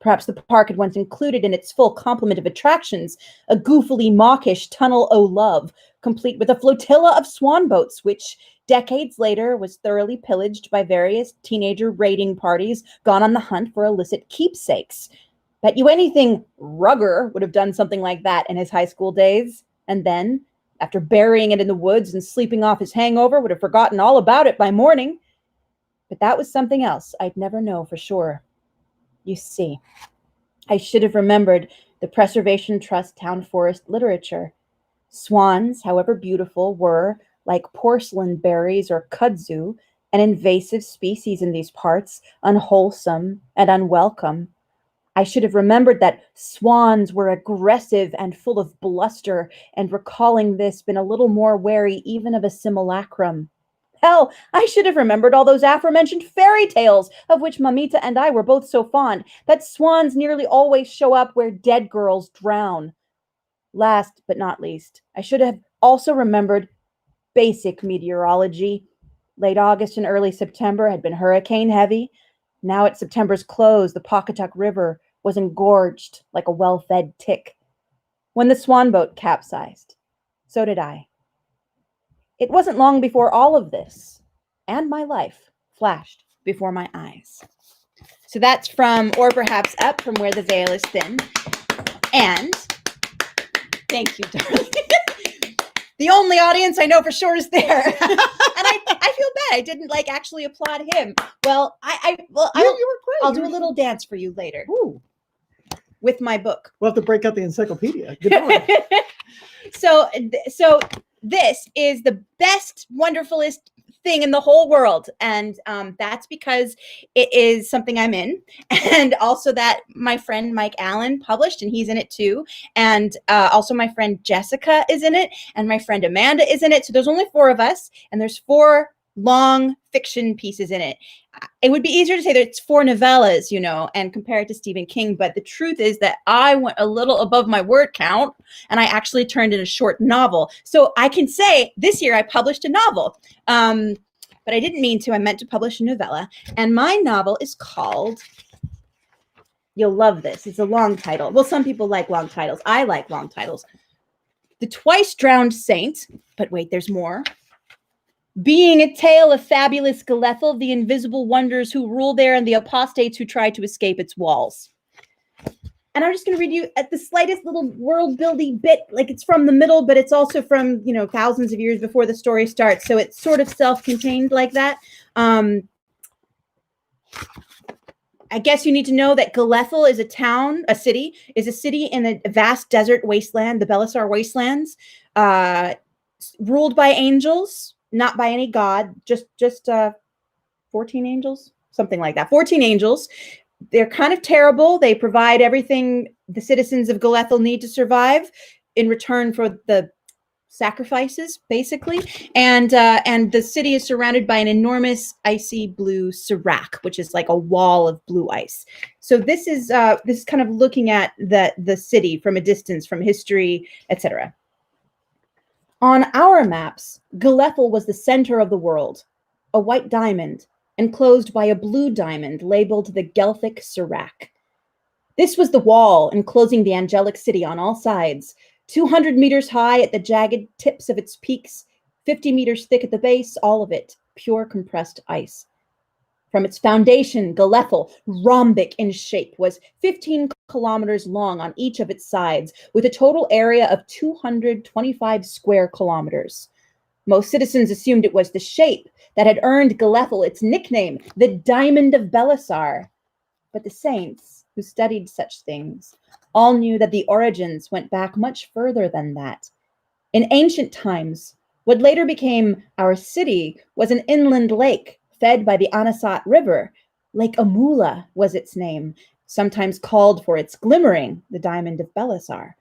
Perhaps the park had once included in its full complement of attractions a goofily mawkish Tunnel o' Love, complete with a flotilla of swan boats, which, decades later, was thoroughly pillaged by various teenager raiding parties gone on the hunt for illicit keepsakes. Bet you anything Rugger would have done something like that in his high school days, and then, after burying it in the woods and sleeping off his hangover, would have forgotten all about it by morning. But that was something else I'd never know for sure. You see, I should have remembered the Preservation Trust Town Forest literature. Swans, however beautiful, were, like porcelain berries or kudzu, an invasive species in these parts, unwholesome and unwelcome. I should have remembered that swans were aggressive and full of bluster, and recalling this, been a little more wary even of a simulacrum. Hell, I should have remembered all those aforementioned fairy tales, of which Mamita and I were both so fond, that swans nearly always show up where dead girls drown. Last but not least, I should have also remembered basic meteorology. Late August and early September had been hurricane heavy. Now at September's close, the Pawcatuck River was engorged like a well-fed tick. When the swan boat capsized, so did I. It wasn't long before all of this and my life flashed before my eyes. So that's from Or Perhaps Up, From Where the Veil is Thin. And thank you, darling. The only audience I know for sure is there. And I feel bad. I didn't actually applaud him. Well, you were great. I'll do a little dance for you later. Ooh. With my book. We'll have to break out the encyclopedia. Good morning. So this is the best, wonderfulest thing in the whole world. And that's because it is something I'm in. And also that my friend Mike Allen published, and he's in it too. And also my friend Jessica is in it. And my friend Amanda is in it. So there's only 4 of us. And there's 4 long fiction pieces in it. It would be easier to say that it's 4 novellas, and compare it to Stephen King. But the truth is that I went a little above my word count, and I actually turned in a short novel. So I can say this year I published a novel, but I didn't mean to. I meant to publish a novella. And my novel is called, you'll love this. It's a long title. Well, some people like long titles. I like long titles. The Twice Drowned Saint. But wait, there's more. being a tale of fabulous Galethel, the invisible wonders who rule there, and the apostates who try to escape its walls. And I'm just going to read you at the slightest little world-building bit, like it's from the middle, but it's also from, thousands of years before the story starts. So it's sort of self-contained like that. I guess you need to know that Galethel is a city in a vast desert wasteland, the Belisar Wastelands, ruled by angels, not by any god, just 14 angels, something like that. 14 angels. They're kind of terrible. They provide everything the citizens of Galethel need to survive in return for the sacrifices, basically. And the city is surrounded by an enormous icy blue serac, which is like a wall of blue ice. So this is kind of looking at the city from a distance, from history, etc. On our maps, Galethel was the center of the world, a white diamond, enclosed by a blue diamond labeled the Gelthic Serac. This was the wall enclosing the angelic city on all sides, 200 meters high at the jagged tips of its peaks, 50 meters thick at the base, all of it pure compressed ice. From its foundation, Galethel, rhombic in shape, was 15 kilometers long on each of its sides, with a total area of 225 square kilometers. Most citizens assumed it was the shape that had earned Galethel its nickname, the Diamond of Belisar. But the saints, who studied such things, all knew that the origins went back much further than that. In ancient times, what later became our city was an inland lake fed by the Anasat River. Lake Amula was its name, sometimes called for its glimmering, the Diamond of Belisar.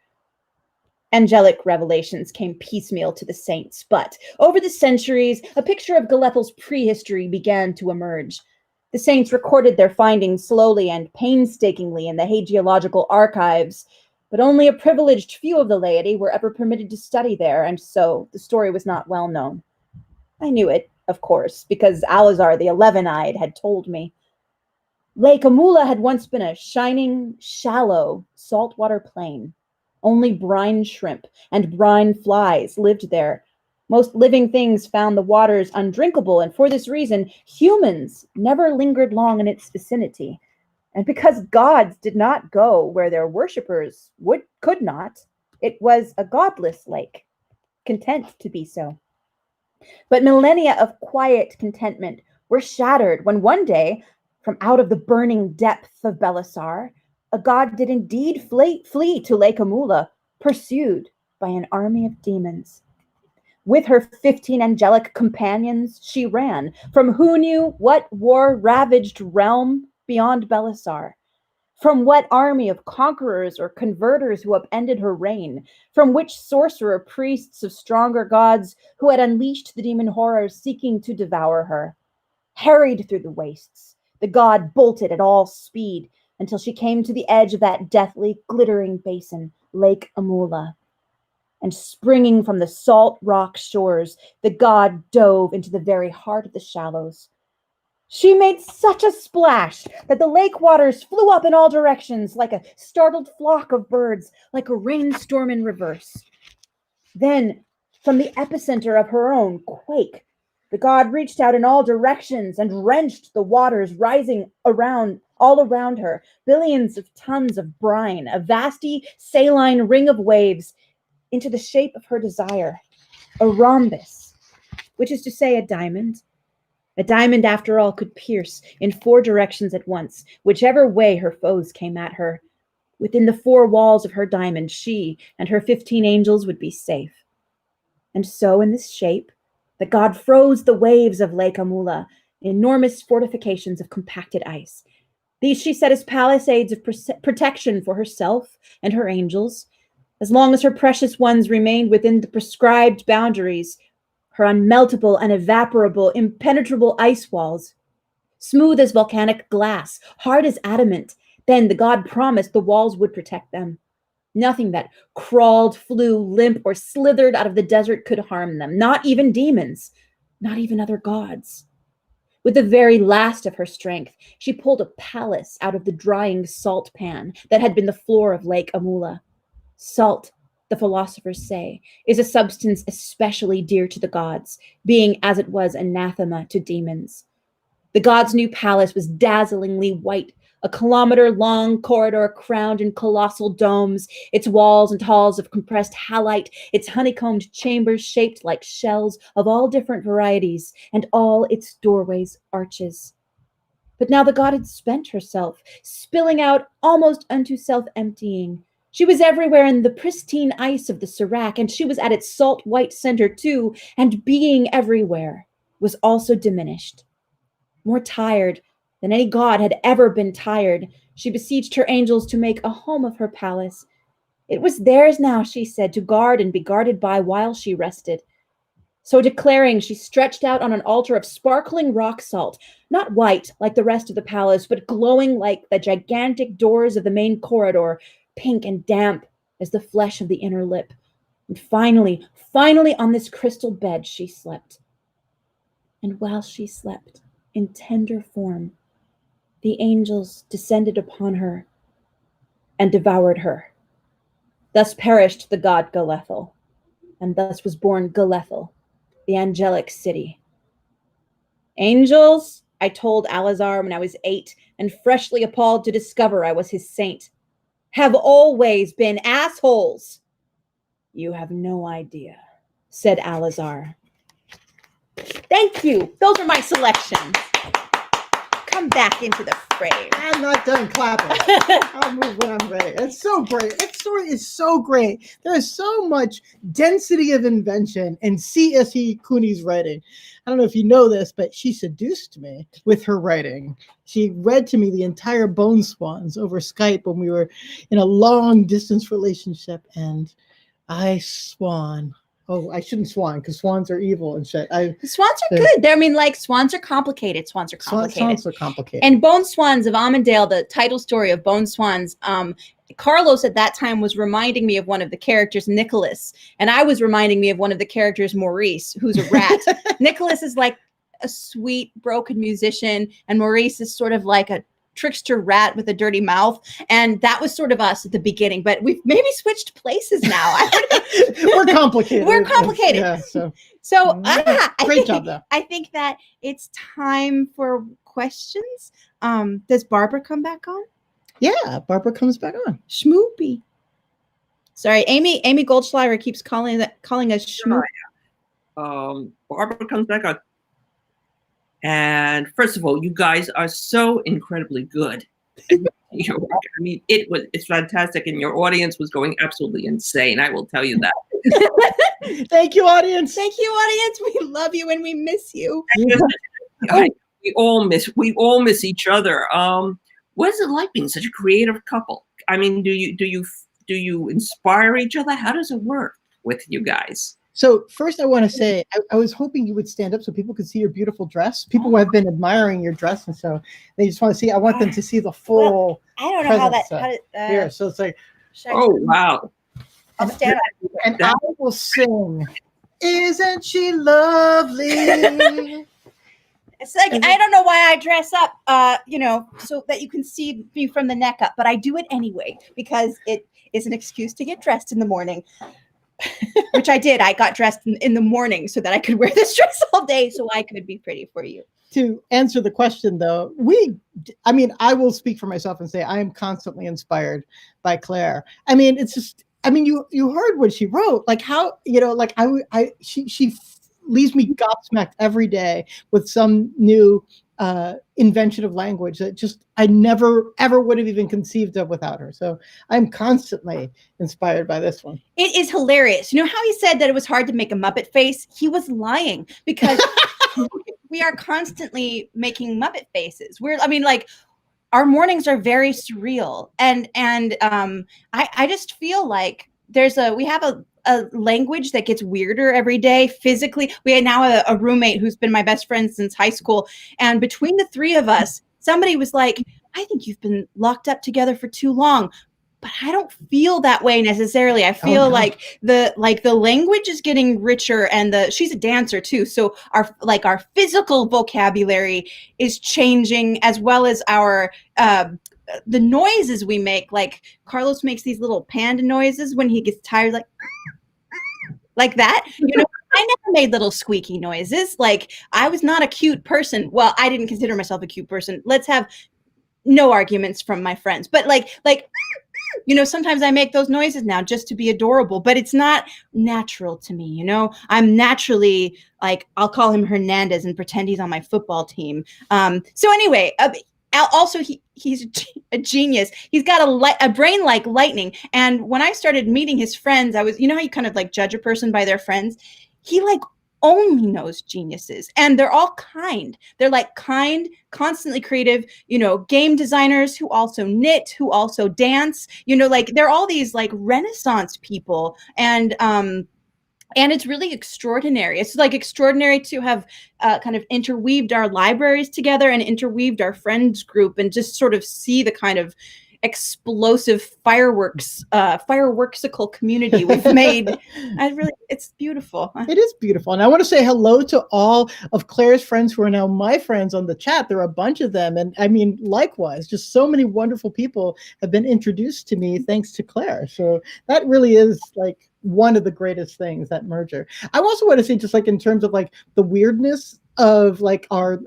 Angelic revelations came piecemeal to the saints, but over the centuries, a picture of Galethel's prehistory began to emerge. The saints recorded their findings slowly and painstakingly in the hagiological archives, but only a privileged few of the laity were ever permitted to study there, and so the story was not well known. I knew it, of course, because Alazar the 11-eyed had told me. Lake Amula had once been a shining, shallow, saltwater plain. Only brine shrimp and brine flies lived there. Most living things found the waters undrinkable, and for this reason, humans never lingered long in its vicinity. And because gods did not go where their worshippers could not, it was a godless lake, content to be so. But millennia of quiet contentment were shattered when one day, from out of the burning depth of Belisar, a god did indeed flee to Lake Amula, pursued by an army of demons. With her 15 angelic companions, she ran from who knew what war-ravaged realm beyond Belisar, from what army of conquerors or converters who upended her reign, from which sorcerer priests of stronger gods who had unleashed the demon horrors seeking to devour her. Harried through the wastes, the god bolted at all speed until she came to the edge of that deathly, glittering basin, Lake Amula. And springing from the salt rock shores, the god dove into the very heart of the shallows. She made such a splash that the lake waters flew up in all directions like a startled flock of birds, like a rainstorm in reverse. Then, from the epicenter of her own quake, the god reached out in all directions and wrenched the waters rising all around her, billions of tons of brine, a vasty saline ring of waves, into the shape of her desire, a rhombus, which is to say a diamond. A diamond, after all, could pierce in 4 directions at once, whichever way her foes came at her. Within the 4 walls of her diamond, she and her 15 angels would be safe. And so, in this shape, the god froze the waves of Lake Amula, enormous fortifications of compacted ice. These she set as palisades of protection for herself and her angels. As long as her precious ones remained within the prescribed boundaries, her unmeltable and evaporable, impenetrable ice walls, smooth as volcanic glass, hard as adamant, then the god promised the walls would protect them. Nothing that crawled, flew, limped, or slithered out of the desert could harm them, not even demons, not even other gods. With the very last of her strength, she pulled a palace out of the drying salt pan that had been the floor of Lake Amula. Salt the philosophers say, is a substance especially dear to the gods, being as it was anathema to demons. The gods' new palace was dazzlingly white, a kilometer-long corridor crowned in colossal domes, its walls and halls of compressed halite, its honeycombed chambers shaped like shells of all different varieties, and all its doorways arches. But now the god had spent herself, spilling out almost unto self-emptying. She was everywhere in the pristine ice of the Serac, and she was at its salt white center too, and being everywhere was also diminished. More tired than any god had ever been tired, she beseeched her angels to make a home of her palace. It was theirs now, she said, to guard and be guarded by while she rested. So declaring, she stretched out on an altar of sparkling rock salt, not white like the rest of the palace, but glowing like the gigantic doors of the main corridor, pink and damp as the flesh of the inner lip. And finally on this crystal bed she slept. And while she slept, in tender form, the angels descended upon her and devoured her. Thus perished the god Galethel, and thus was born Galethel, the angelic city. Angels, I told Alazar when I was 8, and freshly appalled to discover I was his saint, have always been assholes. You have no idea, said Alazar. Thank you. Those are my selections. Come back into the frame. I'm not done clapping. I'll move when I'm ready. It's so great. That story is so great. There is so much density of invention in C.S.E. Cooney's writing. I don't know if you know this, but she seduced me with her writing. She read to me the entire Bone Swans over Skype when we were in a long distance relationship, and I swan. Oh, I shouldn't swan because swans are evil and shit. Swans are good. They're, I mean, like, swans are complicated. Swans are complicated. And Bone Swans of Amundale, the title story of Bone Swans, Carlos at that time was reminding me of one of the characters, Nicholas. And I was reminding me of one of the characters, Maurice, who's a rat. Nicholas is like a sweet, broken musician. And Maurice is sort of like a trickster rat with a dirty mouth, and that was sort of us at the beginning, but we've maybe switched places now. We're complicated. Yeah, great job though. I think that it's time for questions. Does Barbara come back on? Yeah, Barbara comes back on. Schmoopy. Sorry, Amy Goldschleier keeps calling us Schmoop. Barbara comes back on. And first of all, you guys are so incredibly good. I mean, it's fantastic, and your audience was going absolutely insane. I will tell you that. Thank you, audience. Thank you, audience. We love you and we miss you. We all miss each other. What is it like being such a creative couple? I mean, do you inspire each other? How does it work with you guys? So first I want to say, I was hoping you would stand up so people could see your beautiful dress. People have been admiring your dress, and so they just want to see, I want them to see the full. Well, I don't know how that, here. So it's like, oh, wow. I'll stand up. And I will sing, isn't she lovely? It's like, I don't know why I dress up, so that you can see me from the neck up, but I do it anyway, because it is an excuse to get dressed in the morning. Which I did. I got dressed in the morning so that I could wear this dress all day so I could be pretty for you. To answer the question, though, I will speak for myself and say I am constantly inspired by Claire. I mean, it's just, you heard what she wrote. Like how, she leaves me gobsmacked every day with some new invention of language that just I never ever would have even conceived of without her. So I'm constantly inspired by this one. It is hilarious. You know how he said that it was hard to make a Muppet face? He was lying, because we are constantly making Muppet faces. Our mornings are very surreal, and I just feel like we have a language that gets weirder every day physically. We had now a roommate who's been my best friend since high school. And between the three of us, somebody was like, I think you've been locked up together for too long. But I don't feel that way necessarily. I feel like the language is getting richer, and she's a dancer too. So our physical vocabulary is changing, as well as our the noises we make, like Carlos makes these little panda noises when he gets tired, like that. You know, I never made little squeaky noises. Like, I was not a cute person. Well, I didn't consider myself a cute person. Let's have no arguments from my friends. But like, you know, sometimes I make those noises now just to be adorable, but it's not natural to me. You know, I'm naturally like, I'll call him Hernandez and pretend he's on my football team. So anyway, also he's a genius. He's got a brain like lightning. And when I started meeting his friends, I was, you know how you kind of like judge a person by their friends? He like only knows geniuses, and they're all kind. They're like kind, constantly creative, you know, game designers who also knit, who also dance, you know, like they're all these like Renaissance people. And it's really extraordinary. It's like extraordinary to have kind of interweaved our libraries together and interweaved our friends group and just sort of see the kind of explosive fireworksical community we've made. It's beautiful. It is beautiful. And I want to say hello to all of Claire's friends who are now my friends on the chat. There are a bunch of them. And I mean, likewise, just so many wonderful people have been introduced to me thanks to Claire. So that really is like one of the greatest things, that merger. I also want to say, just like in terms of like the weirdness of like I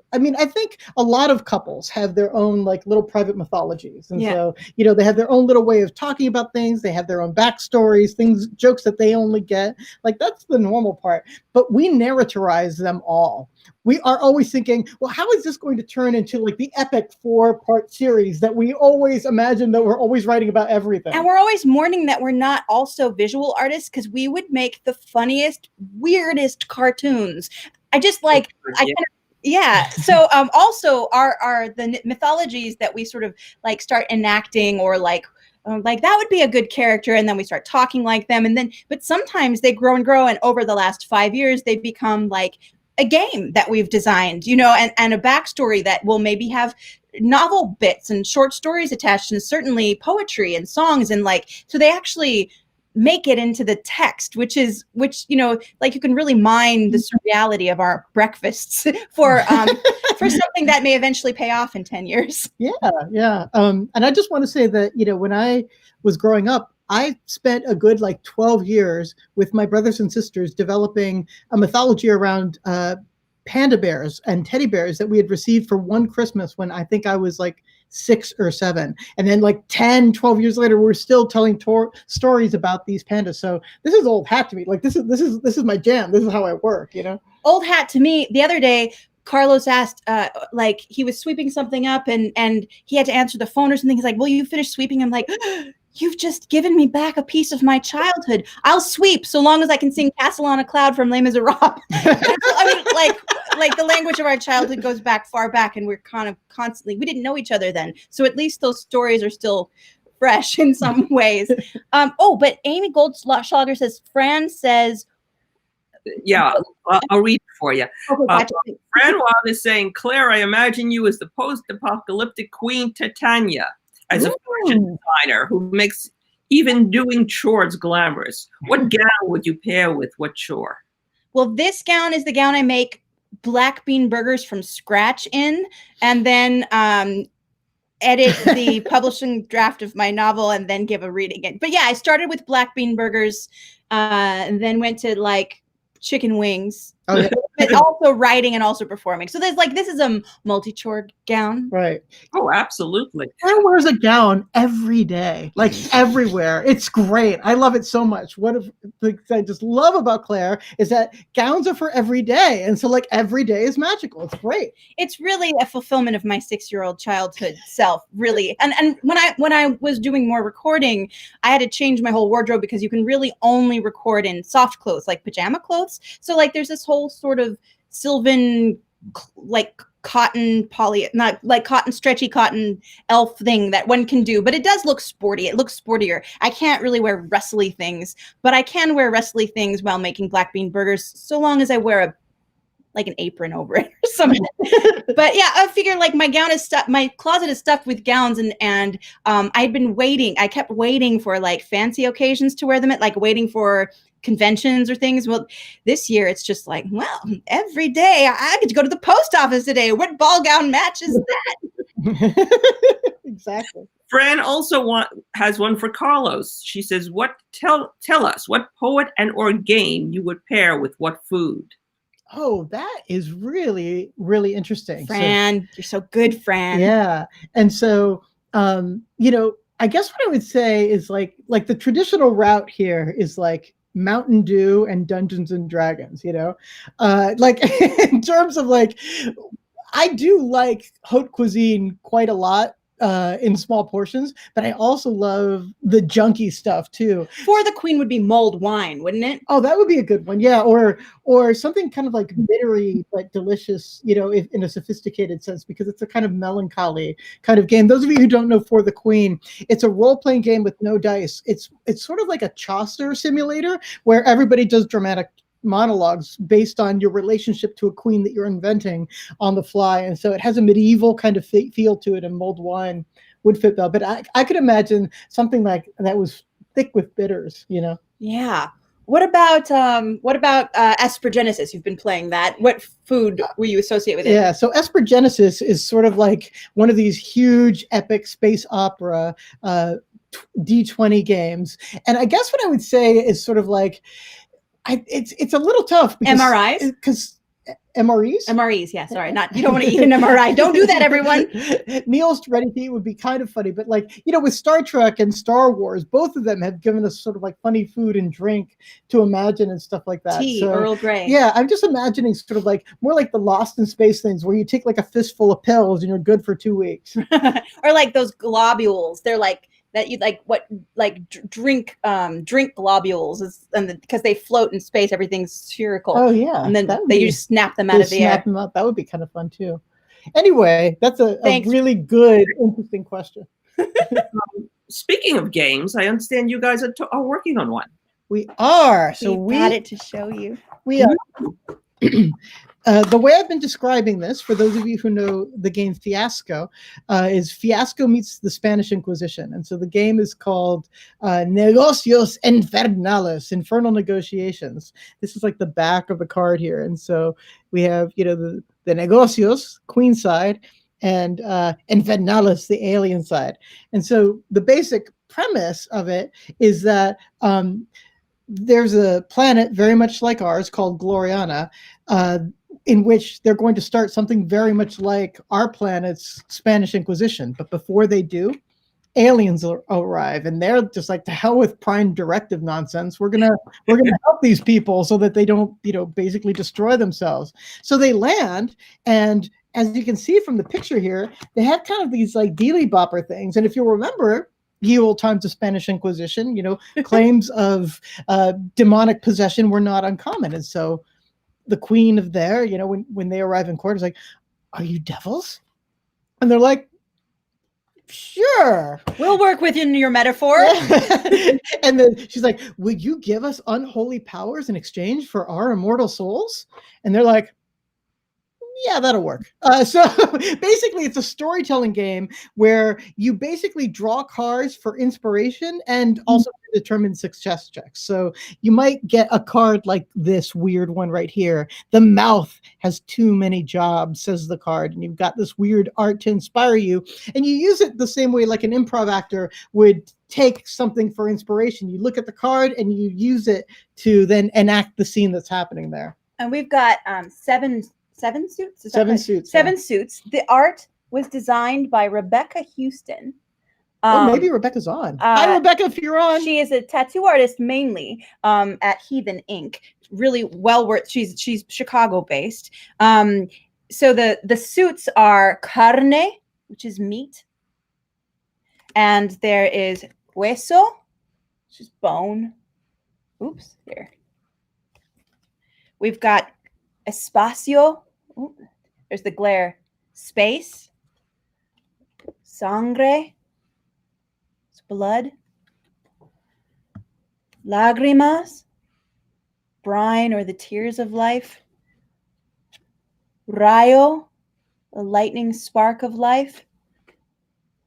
think a lot of couples have their own like little private mythologies. And so, you know, they have their own little way of talking about things. They have their own backstories, jokes that they only get. Like, that's the normal part. But we narratorize them all. We are always thinking, well, how is this going to turn into like the epic 4-part series that we always imagine, that we're always writing about everything? And we're always mourning that we're not also visual artists, because we would make the funniest, weirdest cartoons. So also the mythologies that we sort of like start enacting, or like that would be a good character, and then we start talking like them, but sometimes they grow and grow, and over the last 5 years they become like a game that we've designed, you know, and a backstory that will maybe have novel bits and short stories attached, and certainly poetry and songs, and like, so they actually make it into the text, which you know, like, you can really mine the surreality of our breakfasts for something that may eventually pay off in 10 years. Yeah. And I just want to say that, you know, when I was growing up, I spent a good like 12 years with my brothers and sisters developing a mythology around panda bears and teddy bears that we had received for one Christmas when I think I was like 6 or 7. And then like 10, 12 years later, we're still telling stories about these pandas. So this is old hat to me. Like, this is my jam. This is how I work, you know? Old hat to me. The other day, Carlos asked, like, he was sweeping something up and he had to answer the phone or something. He's like, will you finish sweeping? I'm like, you've just given me back a piece of my childhood. I'll sweep so long as I can sing Castle on a Cloud from Les Miserables. I mean, like the language of our childhood goes back far back, and we're kind of constantly, we didn't know each other then. So at least those stories are still fresh in some ways. But Amy Goldschlager says, Fran says, yeah, I'll read it for you. Okay, Fran Wild is saying, Claire, I imagine you as the post-apocalyptic Queen Titania, as a fashion designer who makes even doing chores glamorous. What gown would you pair with what chore? Well, this gown is the gown I make black bean burgers from scratch in, and then edit the publishing draft of my novel, and then give a reading it. But yeah, I started with black bean burgers, and then went to like chicken wings, but also writing and also performing. So there's like, this is a multi-chore gown. Right. Oh, absolutely. Claire wears a gown every day, like everywhere. It's great. I love it so much. One of the things I just love about Claire is that gowns are for every day. And so like every day is magical. It's great. It's really a fulfillment of my 6-year-old childhood self, really. And when I was doing more recording, I had to change my whole wardrobe, because you can really only record in soft clothes, like pajama clothes. So like there's this whole sort of Sylvan, like cotton not like cotton, stretchy cotton elf thing that one can do, but it does look sporty. It looks sportier. I can't really wear wrestly things, but I can wear wrestly things while making black bean burgers, so long as I wear like an apron over it or something. But yeah, I figure like my gown is stuffed, my closet is stuffed with gowns, and I'd been waiting. I kept waiting for like fancy occasions to wear them at, like waiting for conventions or things. Well, this year it's just like, well, every day I get to go to the post office today. What ball gown matches that? Exactly. Fran also has one for Carlos. She says, tell us what poet and or game you would pair with what food? Oh, that is really, really interesting. Fran, you're so good, Fran. Yeah. And so, I guess what I would say is like the traditional route here is like Mountain Dew and Dungeons and Dragons, like in terms of like, I do like haute cuisine quite a lot in small portions, but I also love the junky stuff too. For the queen would be mulled wine, wouldn't it? Oh, that would be a good one. Yeah. Or something kind of like bittery, but delicious, if, in a sophisticated sense, because it's a kind of melancholy kind of game. Those of you who don't know For the Queen, it's a role-playing game with no dice. It's sort of like a Chaucer simulator where everybody does dramatic monologues based on your relationship to a queen that you're inventing on the fly. And so it has a medieval kind of feel to it, and mulled wine would fit well. But I could imagine something like that was thick with bitters, Yeah. What about Aspergenesis? You've been playing that. What food will you associate with it? Yeah, so Aspergenesis is sort of like one of these huge epic space opera D20 games. And I guess what I would say is sort of like, it's a little tough because MRIs? Because MREs? MREs, yeah. Sorry, you don't want to eat an MRI. Don't do that, everyone. Meals ready to eat would be kind of funny, but like, with Star Trek and Star Wars, both of them have given us sort of like funny food and drink to imagine and stuff like that. Tea, Earl Grey. Yeah, I'm just imagining sort of like more like the Lost in Space things where you take like a fistful of pills and you're good for 2 weeks. Or like those globules. They're like that you drink globules, because they float in space, everything's spherical. Oh yeah, and then you just snap them out of the air. Snap them up. That would be kind of fun too. Anyway, that's a really good, interesting question. Speaking of games, I understand you guys are working on one. We are. So we got it to show you. We are. The way I've been describing this, for those of you who know the game Fiasco, is Fiasco meets the Spanish Inquisition. And so the game is called Negocios Infernales, Infernal Negotiations. This is like the back of the card here. And so we have, the Negocios, queen side, and Infernales, the alien side. And so the basic premise of it is that there's a planet very much like ours called Gloriana, in which they're going to start something very much like our planet's Spanish Inquisition. But before they do, aliens arrive, and they're just like, to hell with prime directive nonsense. We're gonna help these people so that they don't, basically destroy themselves. So they land, and as you can see from the picture here, they have kind of these like dealy bopper things. And if you'll remember, ye old times of Spanish Inquisition, claims of demonic possession were not uncommon. And so the queen of there, when they arrive in court, is like, are you devils? And they're like, sure. We'll work within your metaphor. And then she's like, would you give us unholy powers in exchange for our immortal souls? And they're like, yeah, that'll work. So basically, it's a storytelling game where you basically draw cards for inspiration and also determine success checks. So you might get a card like this weird one right here. The mouth has too many jobs, says the card. And you've got this weird art to inspire you. And you use it the same way like an improv actor would take something for inspiration. You look at the card and you use it to then enact the scene that's happening there. And we've got seven suits? Seven suits. Seven suits. The art was designed by Rebecca Houston. Maybe Rebecca's on. Hi, Rebecca, if you're on. She is a tattoo artist mainly at Heathen Ink. Really well worth. She's Chicago based. So the suits are carne, which is meat, and there is hueso, which is bone. Oops, here. We've got espacio. Ooh, there's the glare. Space. Sangre. It's blood. Lágrimas. Brine or the tears of life. Rayo, the lightning spark of life.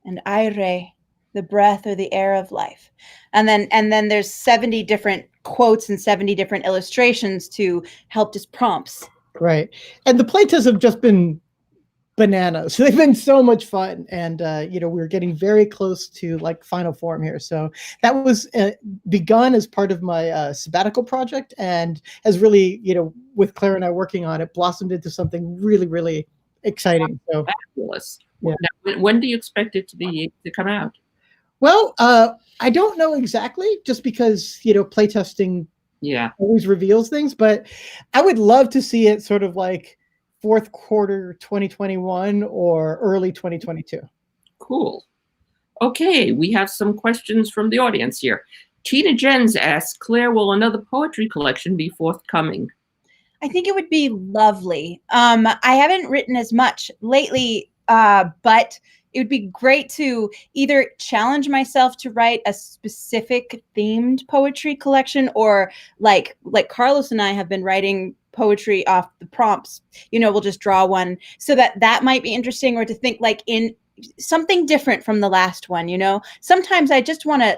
And aire, the breath or the air of life. And then there's 70 different quotes and 70 different illustrations to help just prompts. Right. And the playtests have just been bananas. They've been so much fun, and we're getting very close to like final form here. So that was begun as part of my sabbatical project, and has really, with Claire and I working on it, blossomed into something really, really exciting. So fabulous. Yeah. Now, when do you expect it to come out? Well, I don't know exactly, just because playtesting always reveals things, but I would love to see it sort of like fourth quarter 2021 or early 2022. Cool. Okay, we have some questions from the audience here. Tina Jens asks, Claire, will another poetry collection be forthcoming? I think it would be lovely. I haven't written as much lately, but it would be great to either challenge myself to write a specific themed poetry collection, or like Carlos and I have been writing poetry off the prompts. We'll just draw one, so that might be interesting, or to think like in something different from the last one. Sometimes I just want to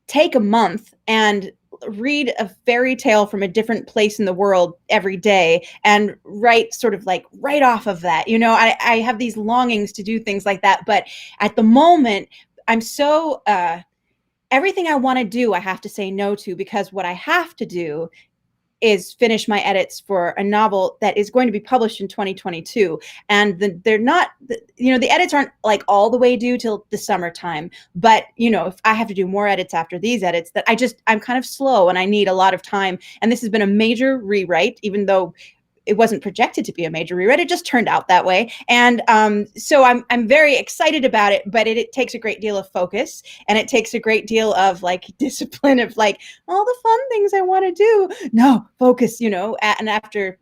take a month and read a fairy tale from a different place in the world every day and write sort of like right off of that. I have these longings to do things like that, but at the moment I'm so everything I want to do I have to say no to, because what I have to do is finish my edits for a novel that is going to be published in 2022. And they're not, the edits aren't like all the way due till the summertime. But, if I have to do more edits after these edits, that I'm kind of slow and I need a lot of time. And this has been a major rewrite, even though it wasn't projected to be a major rewrite. It just turned out that way. And so I'm very excited about it, but it takes a great deal of focus, and it takes a great deal of like discipline of like all the fun things I want to do. No, focus, and after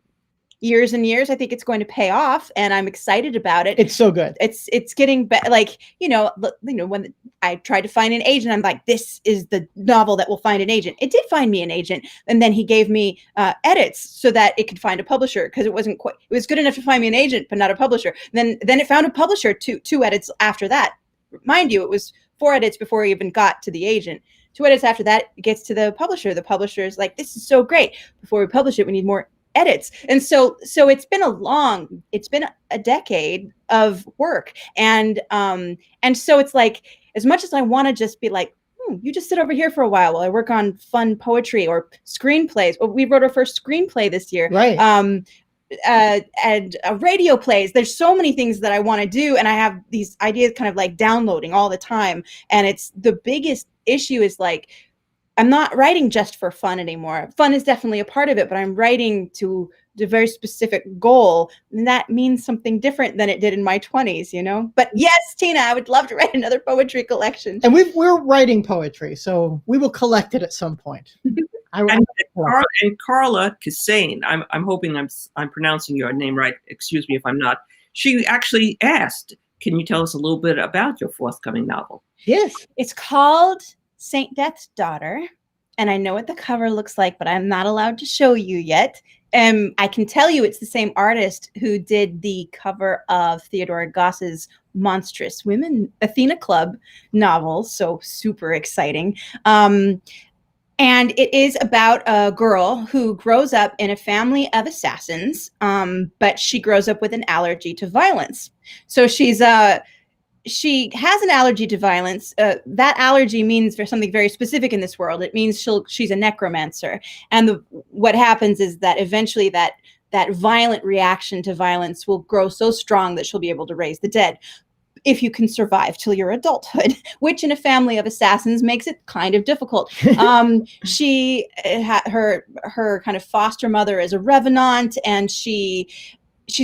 years and years, I think it's going to pay off, and I'm excited about it. It's so good. It's getting better. Like, when I tried to find an agent, I'm like, this is the novel that will find an agent. It did find me an agent. And then he gave me edits so that it could find a publisher, because it was good enough to find me an agent, but not a publisher. Then it found a publisher, two edits after that. Mind you, it was 4 edits before I even got to the agent. 2 edits after that, it gets to the publisher. The publisher is like, this is so great. Before we publish it, we need more edits. And so it's been a decade of work. And so it's like, as much as I want to just be like, you just sit over here for a while I work on fun poetry or screenplays. Well, we wrote our first screenplay this year. Right. And radio plays. There's so many things that I want to do, and I have these ideas kind of like downloading all the time. And it's the biggest issue is like, I'm not writing just for fun anymore. Fun is definitely a part of it, but I'm writing to the very specific goal. And that means something different than it did in my 20s, But yes, Tina, I would love to write another poetry collection. And we're writing poetry, so we will collect it at some point. And Carla Cassane, I'm hoping I'm pronouncing your name right. Excuse me if I'm not. She actually asked, can you tell us a little bit about your forthcoming novel? Yes. It's called Saint Death's Daughter, and I know what the cover looks like, but I'm not allowed to show you yet. I can tell you it's the same artist who did the cover of Theodora Goss's Monstrous Women Athena Club novel, so super exciting. And it is about a girl who grows up in a family of assassins, but she grows up with an allergy to violence. So she has an allergy to violence. That allergy means for something very specific in this world. It means she's a necromancer. And what happens is that eventually that violent reaction to violence will grow so strong that she'll be able to raise the dead, if you can survive till your adulthood, which in a family of assassins makes it kind of difficult. She had her kind of foster mother is a revenant, and she's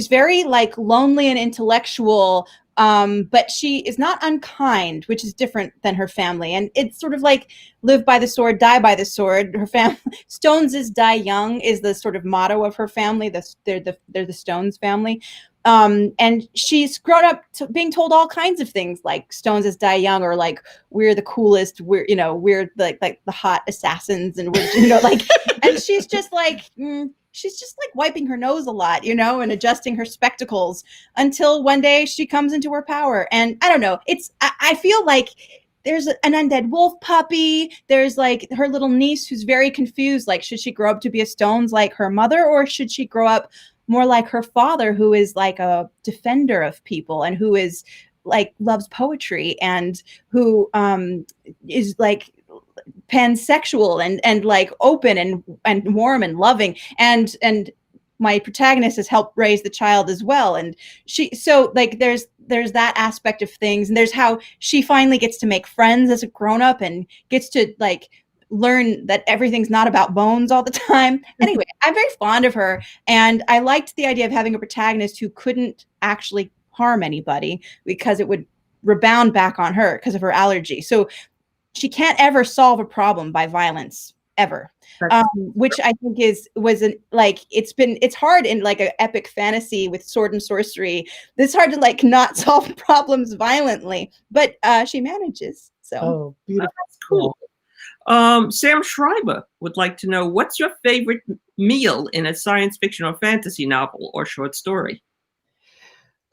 very like lonely and intellectual. But she is not unkind, which is different than her family. And it's sort of like live by the sword, die by the sword. Her family, Stoneses die young is the sort of motto of her family. They're the Stones family. And she's grown up being told all kinds of things like Stoneses die young, or like we're the coolest, we're like the hot assassins, and we're and she's just like wiping her nose a lot, and adjusting her spectacles until one day she comes into her power. And I don't know, I feel like there's an undead wolf puppy. There's like her little niece who's very confused. Like, should she grow up to be a Stones like her mother, or should she grow up more like her father, who is like a defender of people and who is like loves poetry and who is like pansexual and like open and warm and loving, and my protagonist has helped raise the child as well. And so like there's that aspect of things, and there's how she finally gets to make friends as a grown-up and gets to like learn that everything's not about bones all the time. Anyway, I'm very fond of her, and I liked the idea of having a protagonist who couldn't actually harm anybody because it would rebound back on her because of her allergy. So she can't ever solve a problem by violence ever, which I think it's hard in like an epic fantasy with sword and sorcery. It's hard to like not solve problems violently, but she manages. So Oh, beautiful. That's cool. Sam Schreiber would like to know, what's your favorite meal in a science fiction or fantasy novel or short story?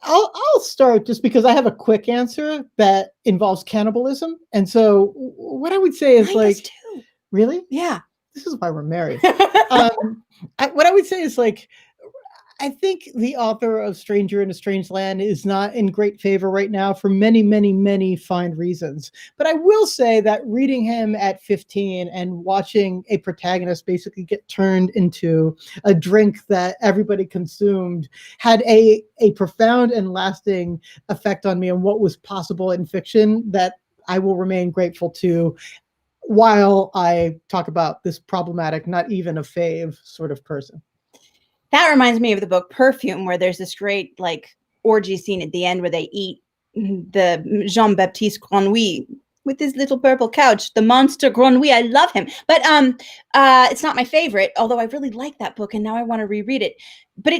I'll start just because I have a quick answer that involves cannibalism. And so what I would say is Mine like, does too. really? Yeah. This is why we're married. What I would say is like, I think the author of Stranger in a Strange Land is not in great favor right now for many, many, many fine reasons. But I will say that reading him at 15 and watching a protagonist basically get turned into a drink that everybody consumed had a profound and lasting effect on me and what was possible in fiction that I will remain grateful to while I talk about this problematic, not even a fave sort of person. That reminds me of the book Perfume, where there's this great like orgy scene at the end where they eat the Jean-Baptiste Grenouille with his little purple couch, the monster Grenouille. I love him, but it's not my favorite, although I really like that book and now I want to reread it. But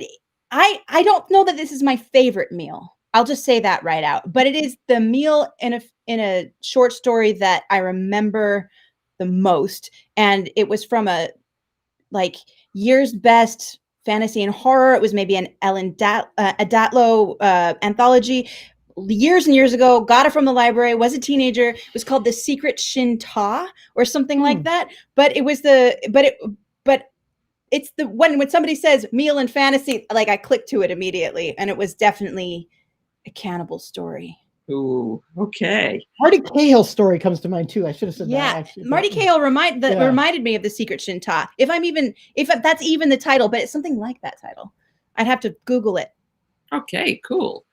I don't know that this is my favorite meal. I'll just say that right out. But it is the meal in a short story that I remember the most, and it was from a like year's best fantasy and horror. It was maybe an Ellen Datlow anthology years and years ago. Got it from the library, was a teenager. It was called The Secret Shinta or something like that. But it was it's the when somebody says meal and fantasy, like I clicked to it immediately, and it was definitely a cannibal story. Ooh, okay. Marty Cahill's story comes to mind too. I should have said that. Actually, Marty Cahill reminded me of The Secret Shinta. If that's even the title, but it's something like that title. I'd have to Google it. Okay, cool.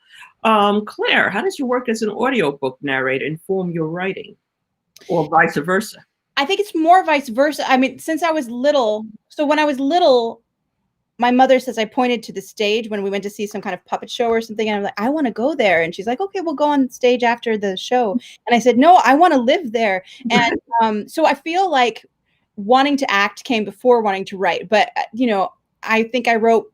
Claire, how does your work as an audiobook narrator inform your writing, or vice versa? I think it's more vice versa. I mean, since I was little, so when I was little, my mother says I pointed to the stage when we went to see some kind of puppet show or something. And I'm like, I want to go there. And she's like, okay, we'll go on stage after the show. And I said, no, I want to live there. And so I feel like wanting to act came before wanting to write. But, I think I wrote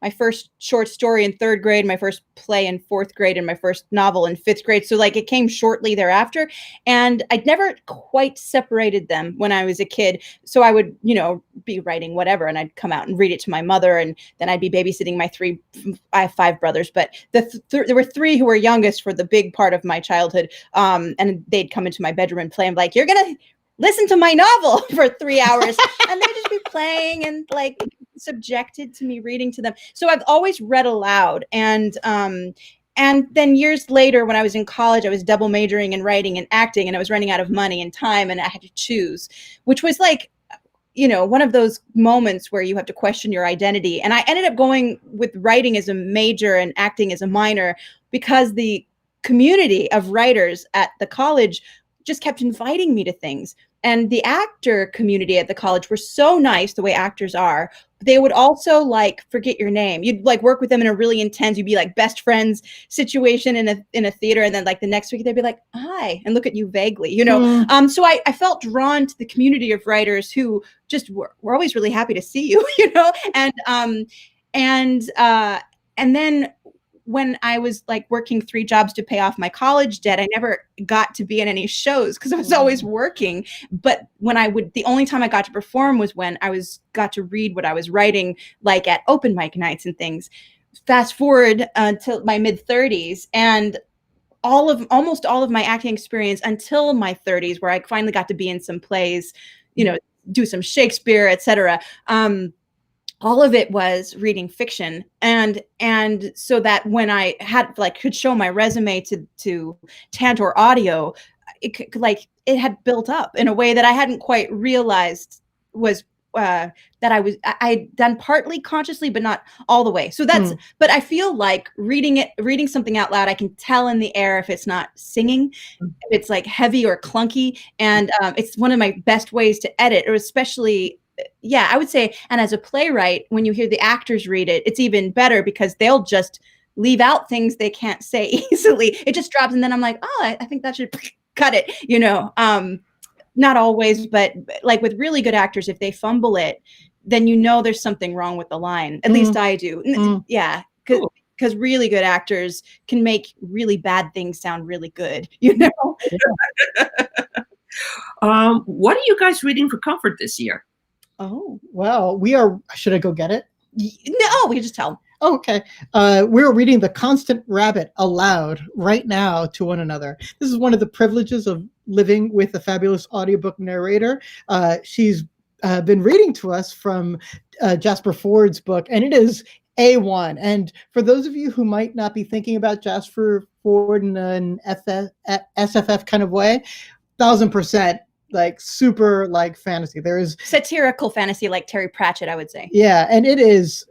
my first short story in 3rd grade, my first play in 4th grade, and my first novel in 5th grade. So like it came shortly thereafter. And I'd never quite separated them when I was a kid. So I would, be writing whatever, and I'd come out and read it to my mother, and then I'd be babysitting I have 5 brothers, but there were 3 who were youngest for the big part of my childhood. And they'd come into my bedroom and play. I'm like, you're going to listen to my novel for 3 hours. And they'd just be playing and like subjected to me reading to them. So I've always read aloud. And then years later, when I was in college, I was double majoring in writing and acting, and I was running out of money and time, and I had to choose, which was like, one of those moments where you have to question your identity. And I ended up going with writing as a major and acting as a minor because the community of writers at the college just kept inviting me to things. And the actor community at the college were so nice, the way actors are. They would also like forget your name. You'd like work with them in a really intense, you'd be like best friends situation in a theater. And then like the next week they'd be like, hi, and look at you vaguely, So I felt drawn to the community of writers who just were always really happy to see you, and then when I was like working 3 jobs to pay off my college debt, I never got to be in any shows because I was always working. But the only time I got to perform was when I got to read what I was writing, like at open mic nights and things. Fast forward until my mid-30s, and almost all of my acting experience until my 30s, where I finally got to be in some plays, do some Shakespeare, etc. all of it was reading fiction, and so that when I had could show my resume to Tantor Audio, it had built up in a way that I hadn't quite realized was that I'd done partly consciously, but not all the way. So that's, but I feel like reading something out loud, I can tell in the air if it's not singing, if it's like heavy or clunky. And it's one of my best ways to edit, or especially, yeah, I would say. And as a playwright, when you hear the actors read it, it's even better because they'll just leave out things they can't say easily. It just drops. And then I'm like, oh, I think that should cut it, not always, but like with really good actors, if they fumble it, then there's something wrong with the line. At least I do. Yeah, because really good actors can make really bad things sound really good. What are you guys reading for comfort this year? Oh, well, we are. Should I go get it? No, we can just tell them. Oh, okay. We're reading The Constant Rabbit aloud right now to one another. This is one of the privileges of living with a fabulous audiobook narrator. She's been reading to us from Jasper Ford's book, and it is A1. And for those of you who might not be thinking about Jasper Ford in an SFF kind of way, 1000%. Like super like fantasy. There is satirical fantasy like Terry Pratchett, I would say. Yeah, and it is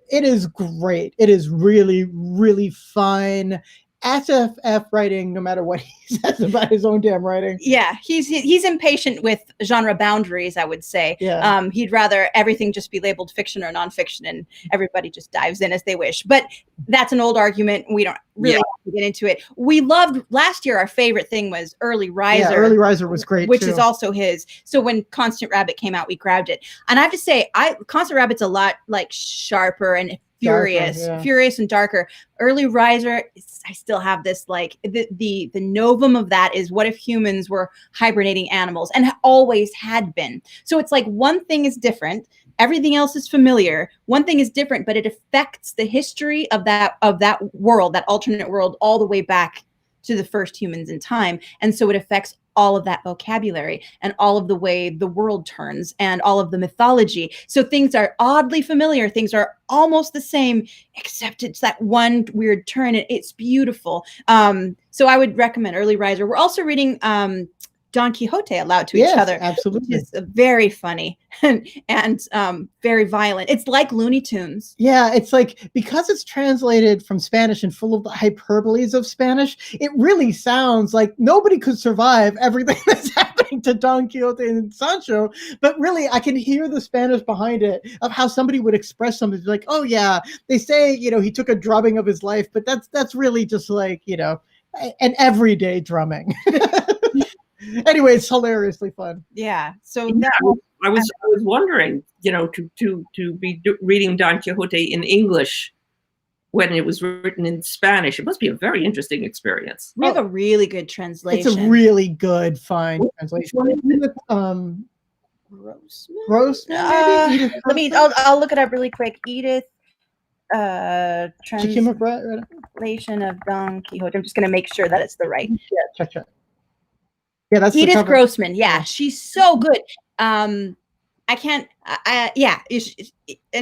great. It is really, really fun. SFF writing, no matter what he says about his own damn writing. Yeah, he's impatient with genre boundaries, I would say. Yeah. He'd rather everything just be labeled fiction or nonfiction, and everybody just dives in as they wish. But that's an old argument. We don't really have to get into it. We loved last year. Our favorite thing was Early Riser. Yeah, Early Riser was great, which too. is also his. So when Constant Rabbit came out, we grabbed it. And I have to say, Constant Rabbit's a lot like sharper and furious and darker. Early Riser, I still have this like the novum of that is, what if humans were hibernating animals, and always had been. So it's like one thing is different, everything else is familiar. One thing is different, but it affects the history of that world, that alternate world, all the way back to the first humans in time. And so it affects all of that vocabulary and all of the way the world turns and all of the mythology. So things are oddly familiar. Things are almost the same, except it's that one weird turn. It's beautiful. So I would recommend Early Riser. We're also reading Don Quixote aloud to each other. Absolutely. It's very funny and very violent. It's like Looney Tunes. Yeah, it's like, because it's translated from Spanish and full of the hyperboles of Spanish, it really sounds like nobody could survive everything that's happening to Don Quixote and Sancho. But really, I can hear the Spanish behind it of how somebody would express something like, oh yeah, they say, he took a drubbing of his life, but that's really just like, an everyday drumming. Anyway, it's hilariously fun. Yeah. So I was wondering, to be reading Don Quixote in English when it was written in Spanish. It must be a very interesting experience. We have a really good translation. It's a really good, fine translation. Grossman? I'll look it up really quick. Edith. Translation of Don Quixote. I'm just going to make sure that it's the right. Yeah, check. Yeah, that's Edith Grossman. Yeah, she's so good. And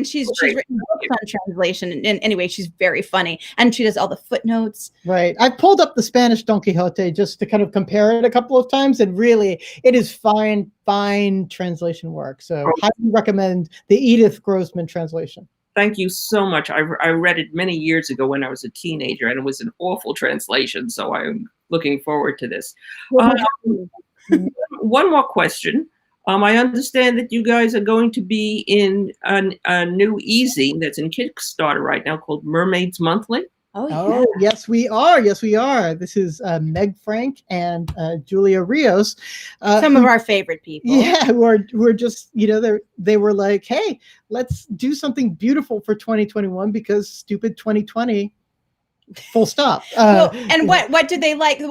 she's written books on translation. And anyway, she's very funny, and she does all the footnotes. Right. I pulled up the Spanish Don Quixote just to kind of compare it a couple of times, and really, it is fine translation work. So I recommend the Edith Grossman translation. Thank you so much. I read it many years ago when I was a teenager, and it was an awful translation. So I'm looking forward to this. One more question. I understand that you guys are going to be in a new e-zine that's in Kickstarter right now called Mermaids Monthly. Oh, yes, we are. Yes, we are. This is Meg Frank and Julia Rios. Some of our favorite people. Yeah, who are just, they were like, hey, let's do something beautiful for 2021 because stupid 2020. Full stop. And what did they like?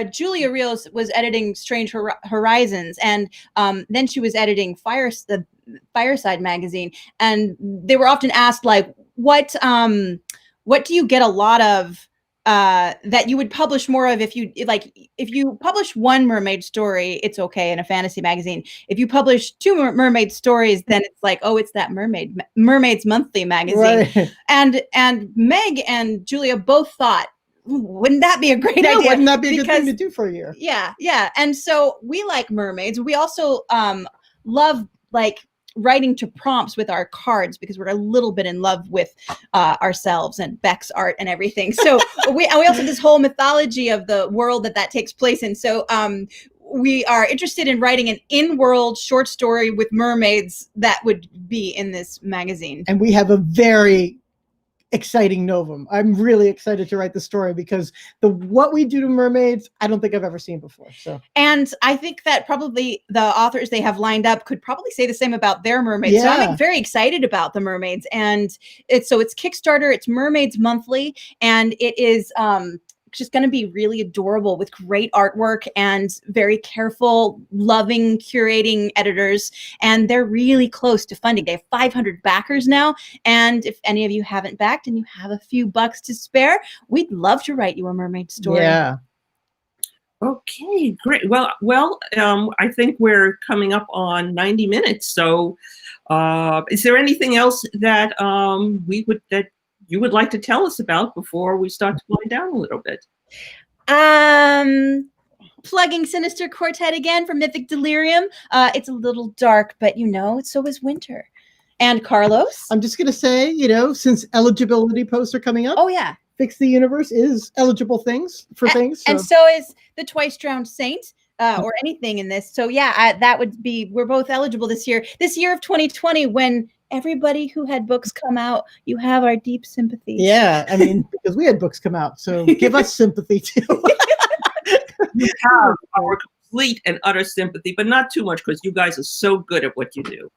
Julia Rios was editing Strange Horizons, and then she was editing the Fireside magazine. And they were often asked, like, what do you get a lot of that you would publish more of if you publish one mermaid story, it's okay in a fantasy magazine. If you publish two mermaid stories, then it's like, oh, it's that Mermaids Monthly magazine. Right. And Meg and Julia both thought, wouldn't that be a great idea? Wouldn't that be a good thing to do for a year? Yeah. And so we like mermaids. We also love like writing to prompts with our cards because we're a little bit in love with ourselves and Beck's art and everything. So we also have this whole mythology of the world that takes place in. So we are interested in writing an in-world short story with mermaids that would be in this magazine. And we have a very exciting novum. I'm really excited to write the story because what we do to mermaids, I don't think I've ever seen before. So, and I think that probably the authors they have lined up could probably say the same about their mermaids. Yeah. So I'm very excited about the mermaids, and it's Kickstarter. It's Mermaids Monthly, and it is just going to be really adorable with great artwork and very careful, loving, curating editors. And they're really close to funding. They have 500 backers now. And if any of you haven't backed and you have a few bucks to spare, we'd love to write you a mermaid story. Yeah. Okay, great. Well, I think we're coming up on 90 minutes. So is there anything else that you would like to tell us about before we start to wind down a little bit? Plugging Sinister Quartet again for Mythic Delirium. It's a little dark, but so is winter. And Carlos? I'm just going to say, since eligibility posts are coming up. Oh, yeah. Fix the Universe is eligible things. So. And so is the Twice Drowned Saint. Or anything in this. So yeah, that would be, we're both eligible this year of 2020, when everybody who had books come out, you have our deep sympathy. Yeah, I mean, because we had books come out, so give us sympathy too. You have our complete and utter sympathy, but not too much because you guys are so good at what you do.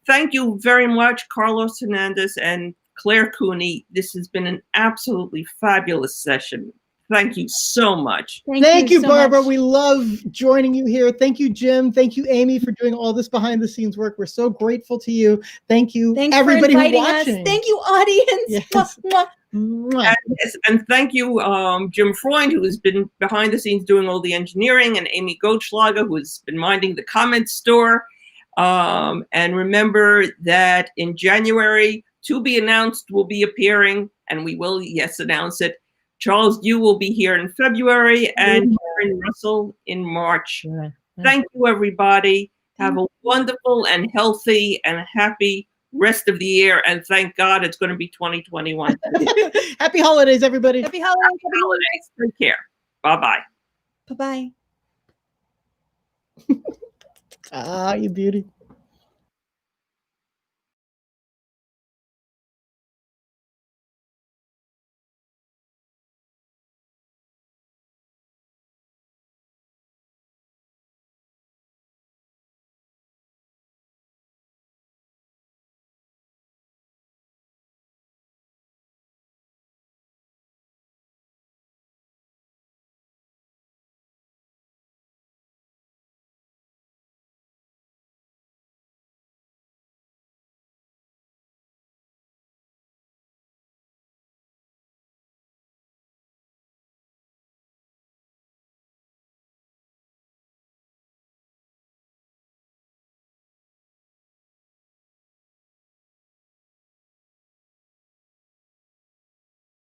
Thank you very much, Carlos Hernandez and Claire Cooney. This has been an absolutely fabulous session. Thank you so much. Thank you, so Barbara. much. We love joining you here. Thank you, Jim. Thank you, Amy, for doing all this behind the scenes work. We're so grateful to you. Thank you, Thanks everybody for who's inviting watching. us. Thank you, audience. Yes. Mwah, mwah. And thank you, Jim Freund, who has been behind the scenes doing all the engineering, and Amy Goldschlager, who has been minding the comments store. And remember that in January, To Be Announced will be appearing, and we will, announce it. Charles Yu will be here in February, and Karen Russell in March. Thank you, everybody. Have a wonderful and healthy and happy rest of the year. And thank God it's going to be 2021. Happy holidays, everybody. Happy holidays. Happy holidays. Take care. Bye-bye. Bye-bye. Ah, you beauty.